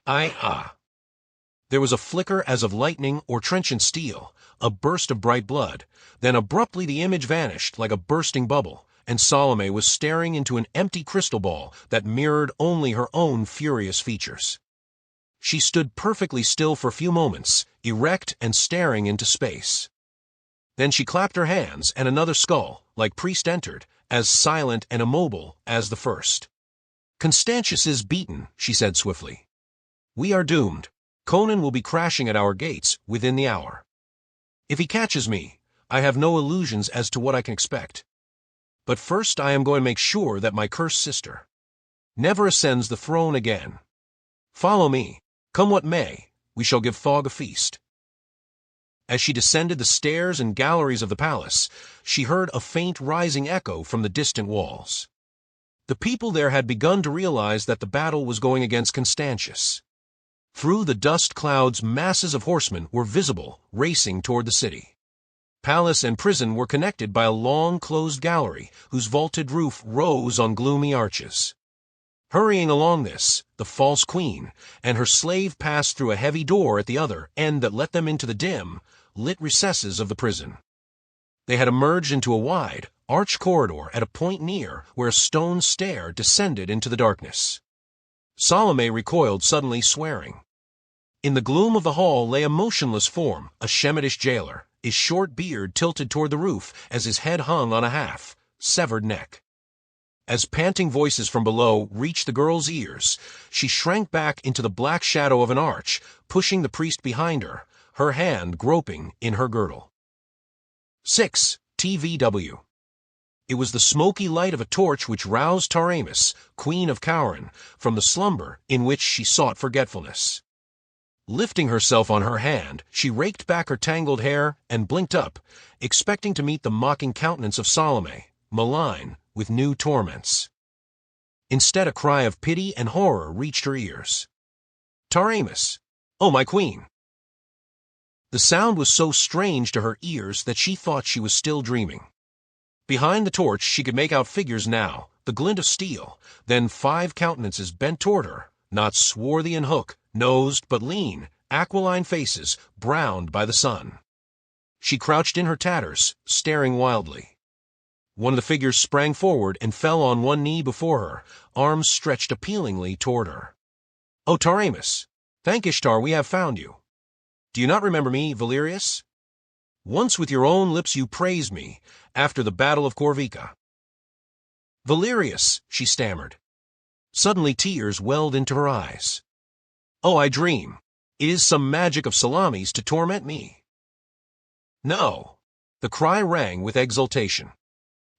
There was a flicker as of lightning or trenchant steel, a burst of bright blood, then abruptly the image vanished like a bursting bubble, and Salome was staring into an empty crystal ball that mirrored only her own furious features. She stood perfectly still for a few moments, erect and staring into space. Then she clapped her hands, and another skull, like priest, entered, as silent and immobile as the first. "Constantius is beaten," she said swiftly. "We are doomed. Conan will be crashing at our gates within the hour. If he catches me, I have no illusions as to what I can expect. But first I am going to make sure that my cursed sister never ascends the throne again. Follow me. Come what may, we shall give Thog a feast." As she descended the stairs and galleries of the palace, she heard a faint rising echo from the distant walls. The people there had begun to realize that the battle was going against Constantius. Through the dust clouds, masses of horsemen were visible, racing toward the city. Palace and prison were connected by a long, closed gallery whose vaulted roof rose on gloomy arches. Hurrying along this, the false queen and her slave passed through a heavy door at the other end that let them into the dim, lit recesses of the prison. They had emerged into a wide, arched corridor at a point near where a stone stair descended into the darkness. Salome recoiled suddenly, swearing. In the gloom of the hall lay a motionless form, a Shemitish jailer, his short beard tilted toward the roof as his head hung on a half-severed neck. As panting voices from below reached the girl's ears, she shrank back into the black shadow of an arch, pushing the priest behind her, her hand groping in her girdle. 6 TVW. It was the smoky light of a torch which roused Taramis, queen of Khauran, from the slumber in which she sought forgetfulness. Lifting herself on her hand, she raked back her tangled hair and blinked up, expecting to meet the mocking countenance of Salome, malign with new torments. Instead, a cry of pity and horror reached her ears. "Taramis! Oh, my queen!" The sound was so strange to her ears that she thought she was still dreaming. Behind the torch she could make out figures now, the glint of steel, then 5 countenances bent toward her, not swarthy and hook-nosed but lean, aquiline faces, browned by the sun. She crouched in her tatters, staring wildly. One of the figures sprang forward and fell on one knee before her, arms stretched appealingly toward her. "Oh, Taramis! Thank Ishtar we have found you. Do you not remember me, Valerius? Once with your own lips you praised me, after the battle of Corvica." "Valerius," she stammered. Suddenly tears welled into her eyes. "Oh, I dream. It is some magic of Salamis to torment me." "No." The cry rang with exultation.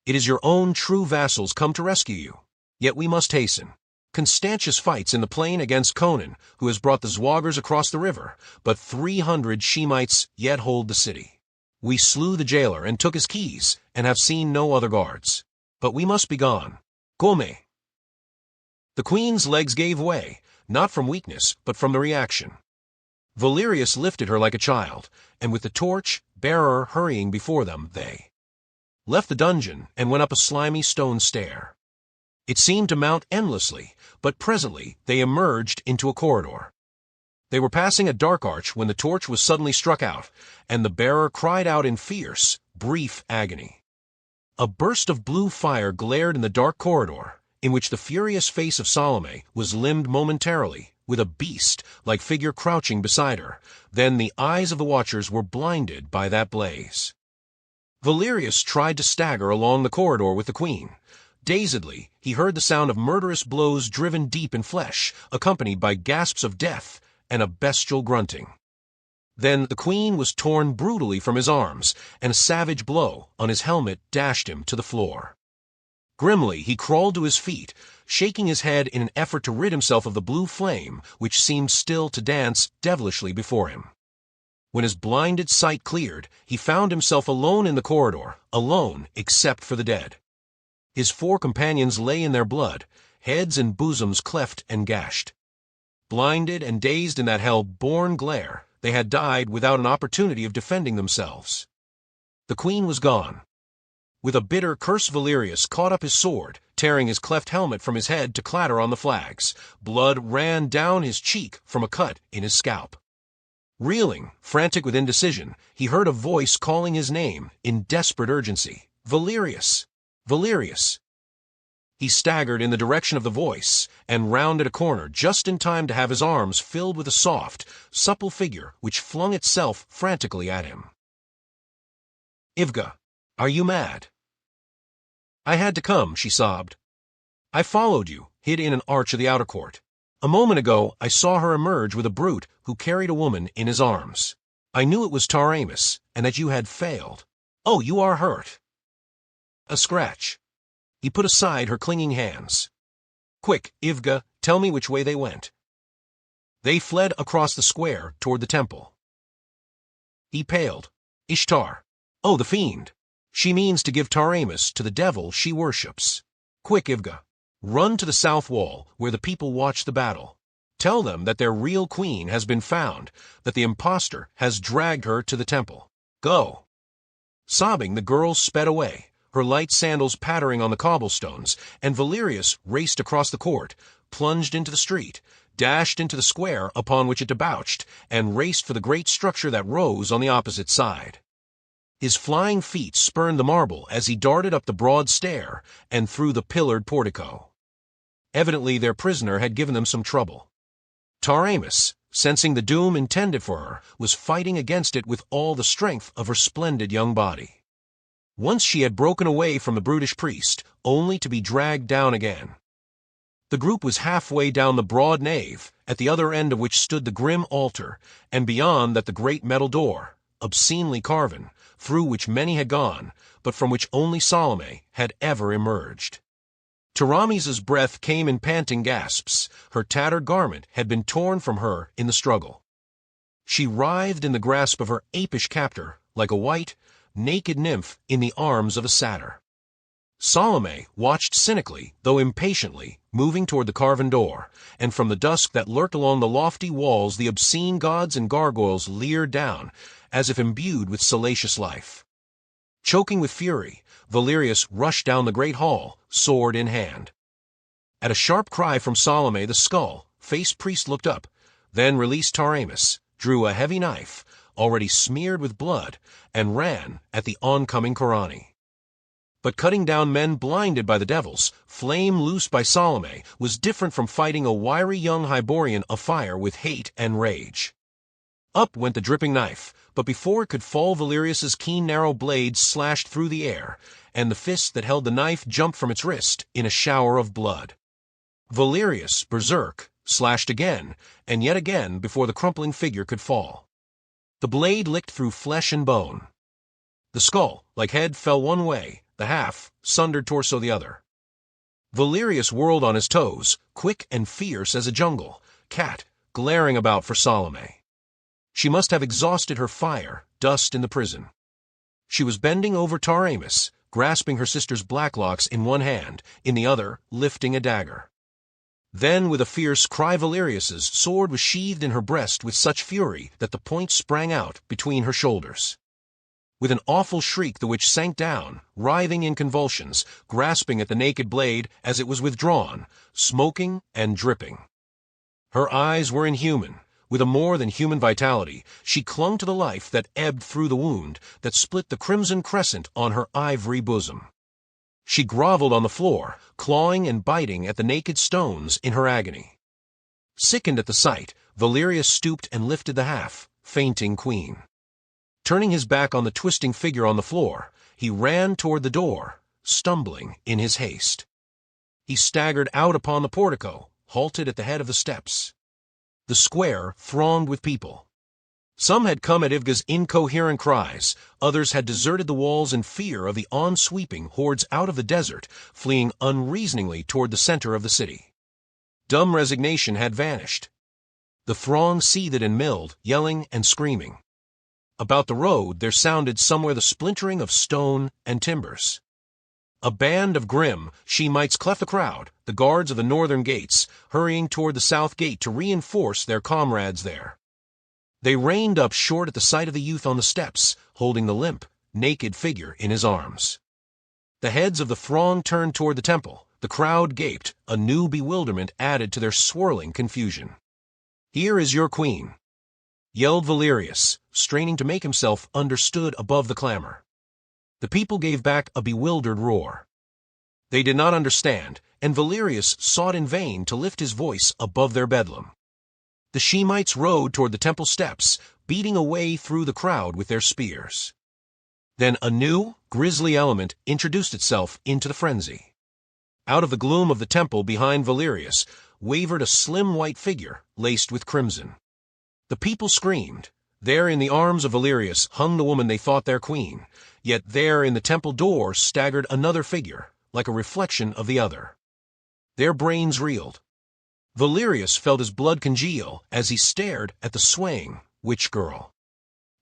"It is your own true vassals come to rescue you. Yet we must hasten. Constantius fights in the plain against Conan, who has brought the Zwagars across the river, but 300 Shemites yet hold the city. We slew the jailer and took his keys, and have seen no other guards. But we must be gone. Come." The queen's legs gave way, not from weakness, but from the reaction. Valerius lifted her like a child, and with the torch bearer hurrying before them, they left the dungeon and went up a slimy stone stair. It seemed to mount endlessly, but presently they emerged into a corridor. They were passing a dark arch when the torch was suddenly struck out, and the bearer cried out in fierce, brief agony. A burst of blue fire glared in the dark corridor, in which the furious face of Salome was limned momentarily, with a beast-like figure crouching beside her. Then the eyes of the watchers were blinded by that blaze. Valerius tried to stagger along the corridor with the queen. Dazedly, he heard the sound of murderous blows driven deep in flesh, accompanied by gasps of death and a bestial grunting. Then the queen was torn brutally from his arms, and a savage blow on his helmet dashed him to the floor. Grimly, he crawled to his feet, shaking his head in an effort to rid himself of the blue flame which seemed still to dance devilishly before him. When his blinded sight cleared, he found himself alone in the corridor, alone except for the dead. His 4 companions lay in their blood, heads and bosoms cleft and gashed. Blinded and dazed in that hell-born glare, they had died without an opportunity of defending themselves. The queen was gone. With a bitter curse, Valerius caught up his sword, tearing his cleft helmet from his head to clatter on the flags. Blood ran down his cheek from a cut in his scalp. Reeling, frantic with indecision, he heard a voice calling his name in desperate urgency. Valerius! Valerius! He staggered in the direction of the voice and rounded a corner just in time to have his arms filled with a soft, supple figure which flung itself frantically at him. "Ivga, are you mad?" "I had to come," she sobbed. "I followed you, hid in an arch of the outer court. A moment ago I saw her emerge with a brute who carried a woman in his arms. I knew it was Taramis, and that you had failed. Oh, you are hurt." "A scratch." He put aside her clinging hands. "Quick, Ivga, tell me which way they went." "They fled across the square toward the temple." He paled. "Ishtar. Oh, the fiend. She means to give Taramis to the devil she worships. Quick, Ivga. Run to the south wall, where the people watch the battle. Tell them that their real queen has been found, that the impostor has dragged her to the temple. Go." Sobbing, the girl sped away, her light sandals pattering on the cobblestones, and Valerius raced across the court, plunged into the street, dashed into the square upon which it debouched, and raced for the great structure that rose on the opposite side. His flying feet spurned the marble as he darted up the broad stair and through the pillared portico. Evidently their prisoner had given them some trouble. Taramis, sensing the doom intended for her, was fighting against it with all the strength of her splendid young body. Once she had broken away from the brutish priest, only to be dragged down again. The group was halfway down the broad nave, at the other end of which stood the grim altar, and beyond that the great metal door, obscenely carven, through which many had gone, but from which only Salome had ever emerged. Taramis's breath came in panting gasps. Her tattered garment had been torn from her in the struggle. She writhed in the grasp of her apish captor, like a white, naked nymph in the arms of a satyr. Salome watched cynically, though impatiently, moving toward the carven door, and from the dusk that lurked along the lofty walls the obscene gods and gargoyles leered down, as if imbued with salacious life. Choking with fury, Valerius rushed down the great hall, sword in hand. At a sharp cry from Salome, the skull-faced priest looked up, then released Taramis, drew a heavy knife, already smeared with blood, and ran at the oncoming Khauran. But cutting down men blinded by the devils, flame loosed by Salome, was different from fighting a wiry young Hyborian afire with hate and rage. Up went the dripping knife, but before it could fall Valerius's keen narrow blade slashed through the air, and the fist that held the knife jumped from its wrist in a shower of blood. Valerius, berserk, slashed again, and yet again before the crumpling figure could fall. The blade licked through flesh and bone. The skull, like head, fell one way, the half, sundered torso the other. Valerius whirled on his toes, quick and fierce as a jungle cat, glaring about for Salome. She must have exhausted her fire, dust in the prison. She was bending over Taramis, grasping her sister's black locks in one hand, in the other lifting a dagger. Then, with a fierce cry, Valerius's sword was sheathed in her breast with such fury that the point sprang out between her shoulders. With an awful shriek the witch sank down, writhing in convulsions, grasping at the naked blade as it was withdrawn, smoking and dripping. Her eyes were inhuman. With a more than human vitality, she clung to the life that ebbed through the wound that split the crimson crescent on her ivory bosom. She groveled on the floor, clawing and biting at the naked stones in her agony. Sickened at the sight, Valerius stooped and lifted the half-fainting queen. Turning his back on the twisting figure on the floor, he ran toward the door, stumbling in his haste. He staggered out upon the portico, halted at the head of the steps. The square thronged with people. Some had come at Ivga's incoherent cries, others had deserted the walls in fear of the on-sweeping hordes out of the desert, fleeing unreasoningly toward the center of the city. Dumb resignation had vanished. The throng seethed and milled, yelling and screaming. About the road there sounded somewhere the splintering of stone and timbers. A band of grim Shemites cleft the crowd, the guards of the northern gates, hurrying toward the south gate to reinforce their comrades there. They reined up short at the sight of the youth on the steps, holding the limp, naked figure in his arms. The heads of the throng turned toward the temple. The crowd gaped, a new bewilderment added to their swirling confusion. "Here is your queen," yelled Valerius, straining to make himself understood above the clamor. The people gave back a bewildered roar. They did not understand, and Valerius sought in vain to lift his voice above their bedlam. The Shemites rode toward the temple steps, beating a way through the crowd with their spears. Then a new, grisly element introduced itself into the frenzy. Out of the gloom of the temple behind Valerius wavered a slim white figure laced with crimson. The people screamed. There in the arms of Valerius hung the woman they thought their queen, yet there in the temple door staggered another figure, like a reflection of the other. Their brains reeled. Valerius felt his blood congeal as he stared at the swaying witch girl.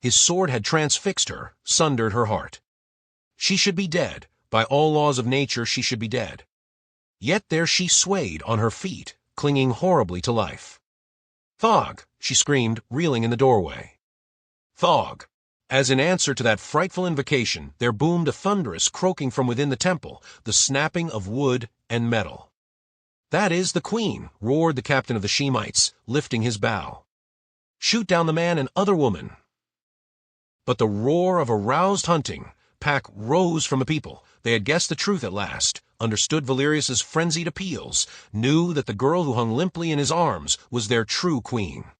His sword had transfixed her, sundered her heart. She should be dead. By all laws of nature she should be dead. Yet there she swayed on her feet, clinging horribly to life. "Thog!" she screamed, reeling in the doorway. "Thog!" As in answer to that frightful invocation, there boomed a thunderous croaking from within the temple, the snapping of wood and metal. "That is the queen!" roared the captain of the Shemites, lifting his bow. "Shoot down the man and other woman!" But the roar of a roused hunting pack rose from the people. They had guessed the truth at last, understood Valerius's frenzied appeals, knew that the girl who hung limply in his arms was their true queen.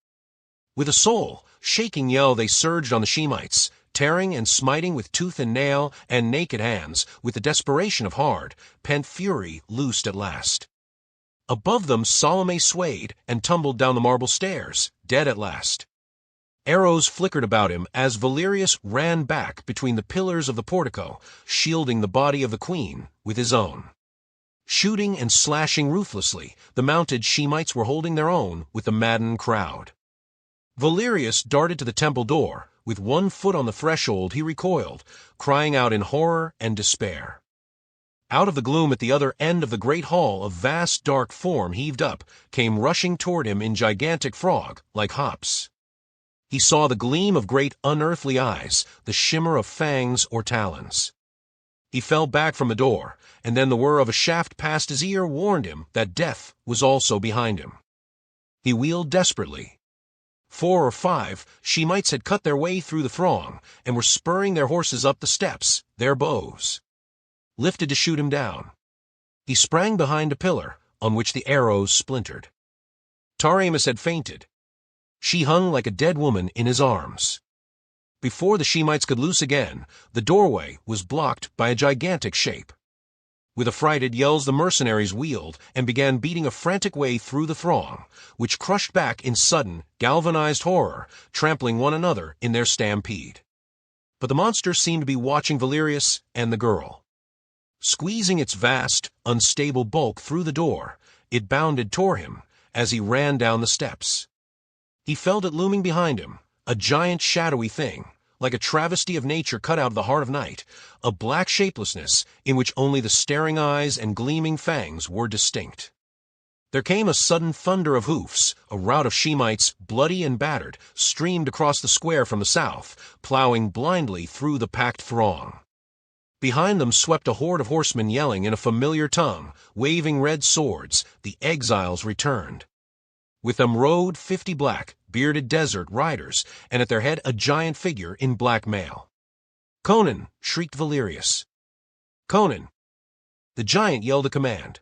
With a soul-shaking yell they surged on the Shemites, tearing and smiting with tooth and nail and naked hands, with the desperation of hard, pent fury loosed at last. Above them Salome swayed and tumbled down the marble stairs, dead at last. Arrows flickered about him as Valerius ran back between the pillars of the portico, shielding the body of the queen with his own. Shooting and slashing ruthlessly, the mounted Shemites were holding their own with the maddened crowd. Valerius darted to the temple door. With one foot on the threshold he recoiled, crying out in horror and despair. Out of the gloom at the other end of the great hall a vast dark form heaved up, came rushing toward him in gigantic frog, like hops. He saw the gleam of great unearthly eyes, the shimmer of fangs or talons. He fell back from the door, and then the whir of a shaft past his ear warned him that death was also behind him. He wheeled desperately. 4 or 5 Shemites had cut their way through the throng, and were spurring their horses up the steps, their bows lifted to shoot him down. He sprang behind a pillar, on which the arrows splintered. Taramis had fainted. She hung like a dead woman in his arms. Before the Shemites could loose again, the doorway was blocked by a gigantic shape. With affrighted yells the mercenaries wheeled and began beating a frantic way through the throng, which crushed back in sudden, galvanized horror, trampling one another in their stampede. But the monster seemed to be watching Valerius and the girl. Squeezing its vast, unstable bulk through the door, it bounded toward him as he ran down the steps. He felt it looming behind him, a giant shadowy thing, like a travesty of nature cut out of the heart of night, a black shapelessness in which only the staring eyes and gleaming fangs were distinct. There came a sudden thunder of hoofs. A rout of Shemites, bloody and battered, streamed across the square from the south, plowing blindly through the packed throng. Behind them swept a horde of horsemen yelling in a familiar tongue, waving red swords. The exiles returned. With them rode 50 black, bearded desert riders, and at their head a giant figure in black mail. "Conan!" shrieked Valerius. "Conan!" The giant yelled a command.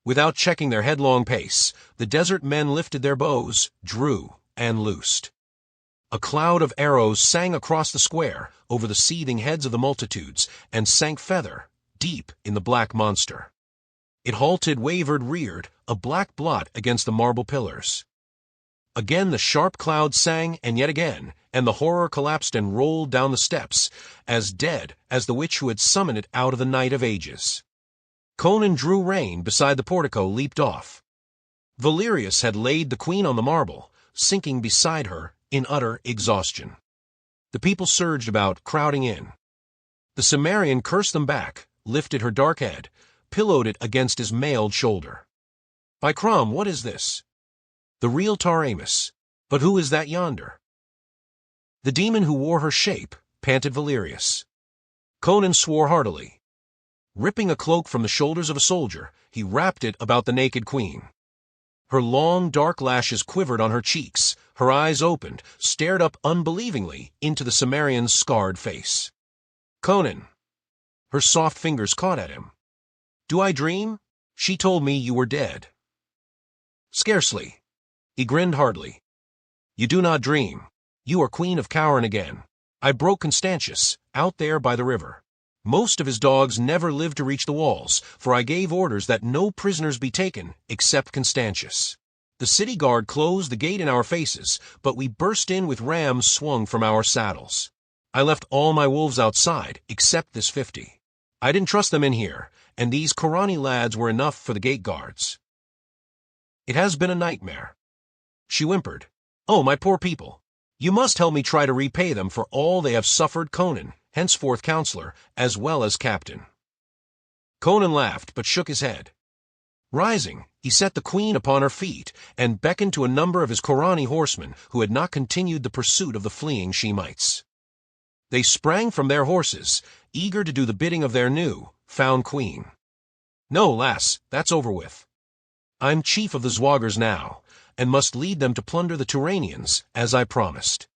Without checking their headlong pace, the desert men lifted their bows, drew, and loosed. A cloud of arrows sang across the square, over the seething heads of the multitudes, and sank feather, deep in the black monster. It halted, wavered, reared, a black blot against the marble pillars. Again the sharp cloud sang, and yet again, and the horror collapsed and rolled down the steps, as dead as the witch who had summoned it out of the night of ages. Conan drew rein beside the portico, leaped off. Valerius had laid the queen on the marble, sinking beside her in utter exhaustion. The people surged about, crowding in. The Cimmerian cursed them back, lifted her dark head, pillowed it against his mailed shoulder. "By Crom, what is this?" "The real Taramis. But who is that yonder?" "The demon who wore her shape," panted Valerius. Conan swore heartily. Ripping a cloak from the shoulders of a soldier, he wrapped it about the naked queen. Her long, dark lashes quivered on her cheeks, her eyes opened, stared up unbelievingly into the Cimmerian's scarred face. "Conan." Her soft fingers caught at him. "Do I dream? She told me you were dead." "Scarcely." He grinned hardly. "You do not dream. You are Queen of Khauran again. I broke Constantius, out there by the river. Most of his dogs never lived to reach the walls, for I gave orders that no prisoners be taken except Constantius. The city guard closed the gate in our faces, but we burst in with rams swung from our saddles. I left all my wolves outside, except this 50. I didn't trust them in here, and these Khorani lads were enough for the gate guards. It has been a nightmare." She whimpered. "Oh, my poor people. You must help me try to repay them for all they have suffered." Conan, henceforth counselor, as well as captain. Conan laughed, but shook his head. Rising, he set the queen upon her feet, and beckoned to a number of his Khorani horsemen who had not continued the pursuit of the fleeing Shemites. They sprang from their horses, eager to do the bidding of their new, found queen. "No, lass, that's over with. I'm chief of the Zwagars now, and must lead them to plunder the Turanians, as I promised.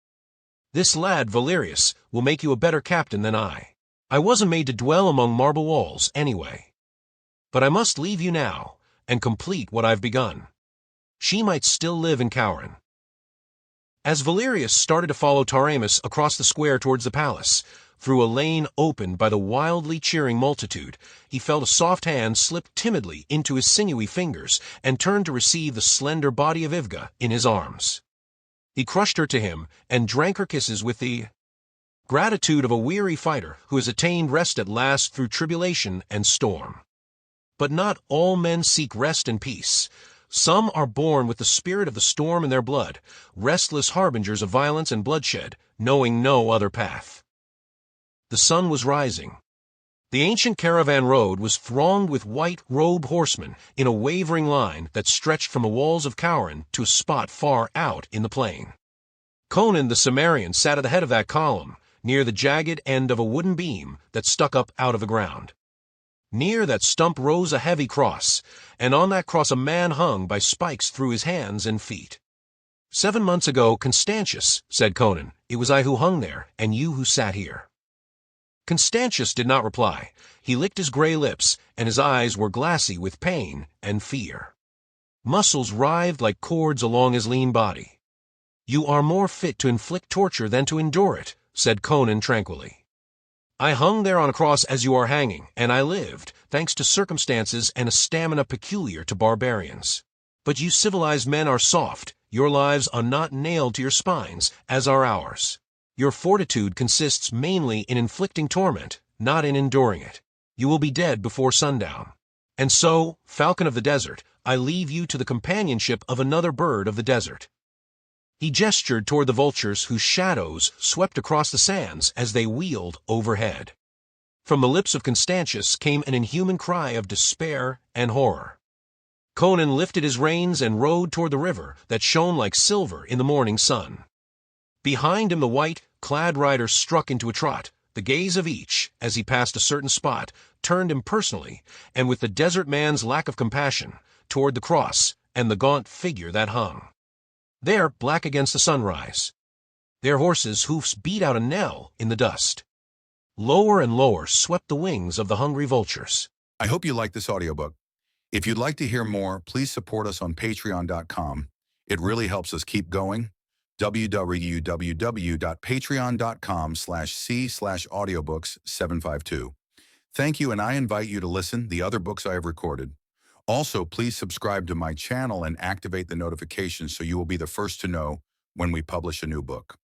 This lad, Valerius, will make you a better captain than I. I wasn't made to dwell among marble walls, anyway. But I must leave you now, and complete what I've begun. She might still live in Khauran." As Valerius started to follow Taramis across the square towards the palace, through a lane opened by the wildly cheering multitude, he felt a soft hand slip timidly into his sinewy fingers and turned to receive the slender body of Ivga in his arms. He crushed her to him and drank her kisses with the gratitude of a weary fighter who has attained rest at last through tribulation and storm. But not all men seek rest and peace. Some are born with the spirit of the storm in their blood, restless harbingers of violence and bloodshed, knowing no other path. The sun was rising. The ancient caravan road was thronged with white-robed horsemen in a wavering line that stretched from the walls of Khauran to a spot far out in the plain. Conan the Cimmerian sat at the head of that column, near the jagged end of a wooden beam that stuck up out of the ground. Near that stump rose a heavy cross, and on that cross a man hung by spikes through his hands and feet. "7 months ago, Constantius," said Conan, "it was I who hung there, and you who sat here." Constantius did not reply. He licked his gray lips, and his eyes were glassy with pain and fear. Muscles writhed like cords along his lean body. "You are more fit to inflict torture than to endure it," said Conan tranquilly. "I hung there on a cross as you are hanging, and I lived, thanks to circumstances and a stamina peculiar to barbarians. But you civilized men are soft. Your lives are not nailed to your spines, as are ours. Your fortitude consists mainly in inflicting torment, not in enduring it. You will be dead before sundown. And so, falcon of the desert, I leave you to the companionship of another bird of the desert." He gestured toward the vultures whose shadows swept across the sands as they wheeled overhead. From the lips of Constantius came an inhuman cry of despair and horror. Conan lifted his reins and rode toward the river that shone like silver in the morning sun. Behind him the white-clad riders struck into a trot. The gaze of each, as he passed a certain spot, turned impersonally, and with the desert man's lack of compassion, toward the cross and the gaunt figure that hung. There, black against the sunrise. Their horses' hoofs beat out a knell in the dust. Lower and lower swept the wings of the hungry vultures. I hope you liked this audiobook. If you'd like to hear more, please support us on patreon.com. It really helps us keep going. www.patreon.com/c/audiobooks752. Thank you, and I invite you to listen the other books I have recorded. Also, please subscribe to my channel and activate the notifications so you will be the first to know when we publish a new book.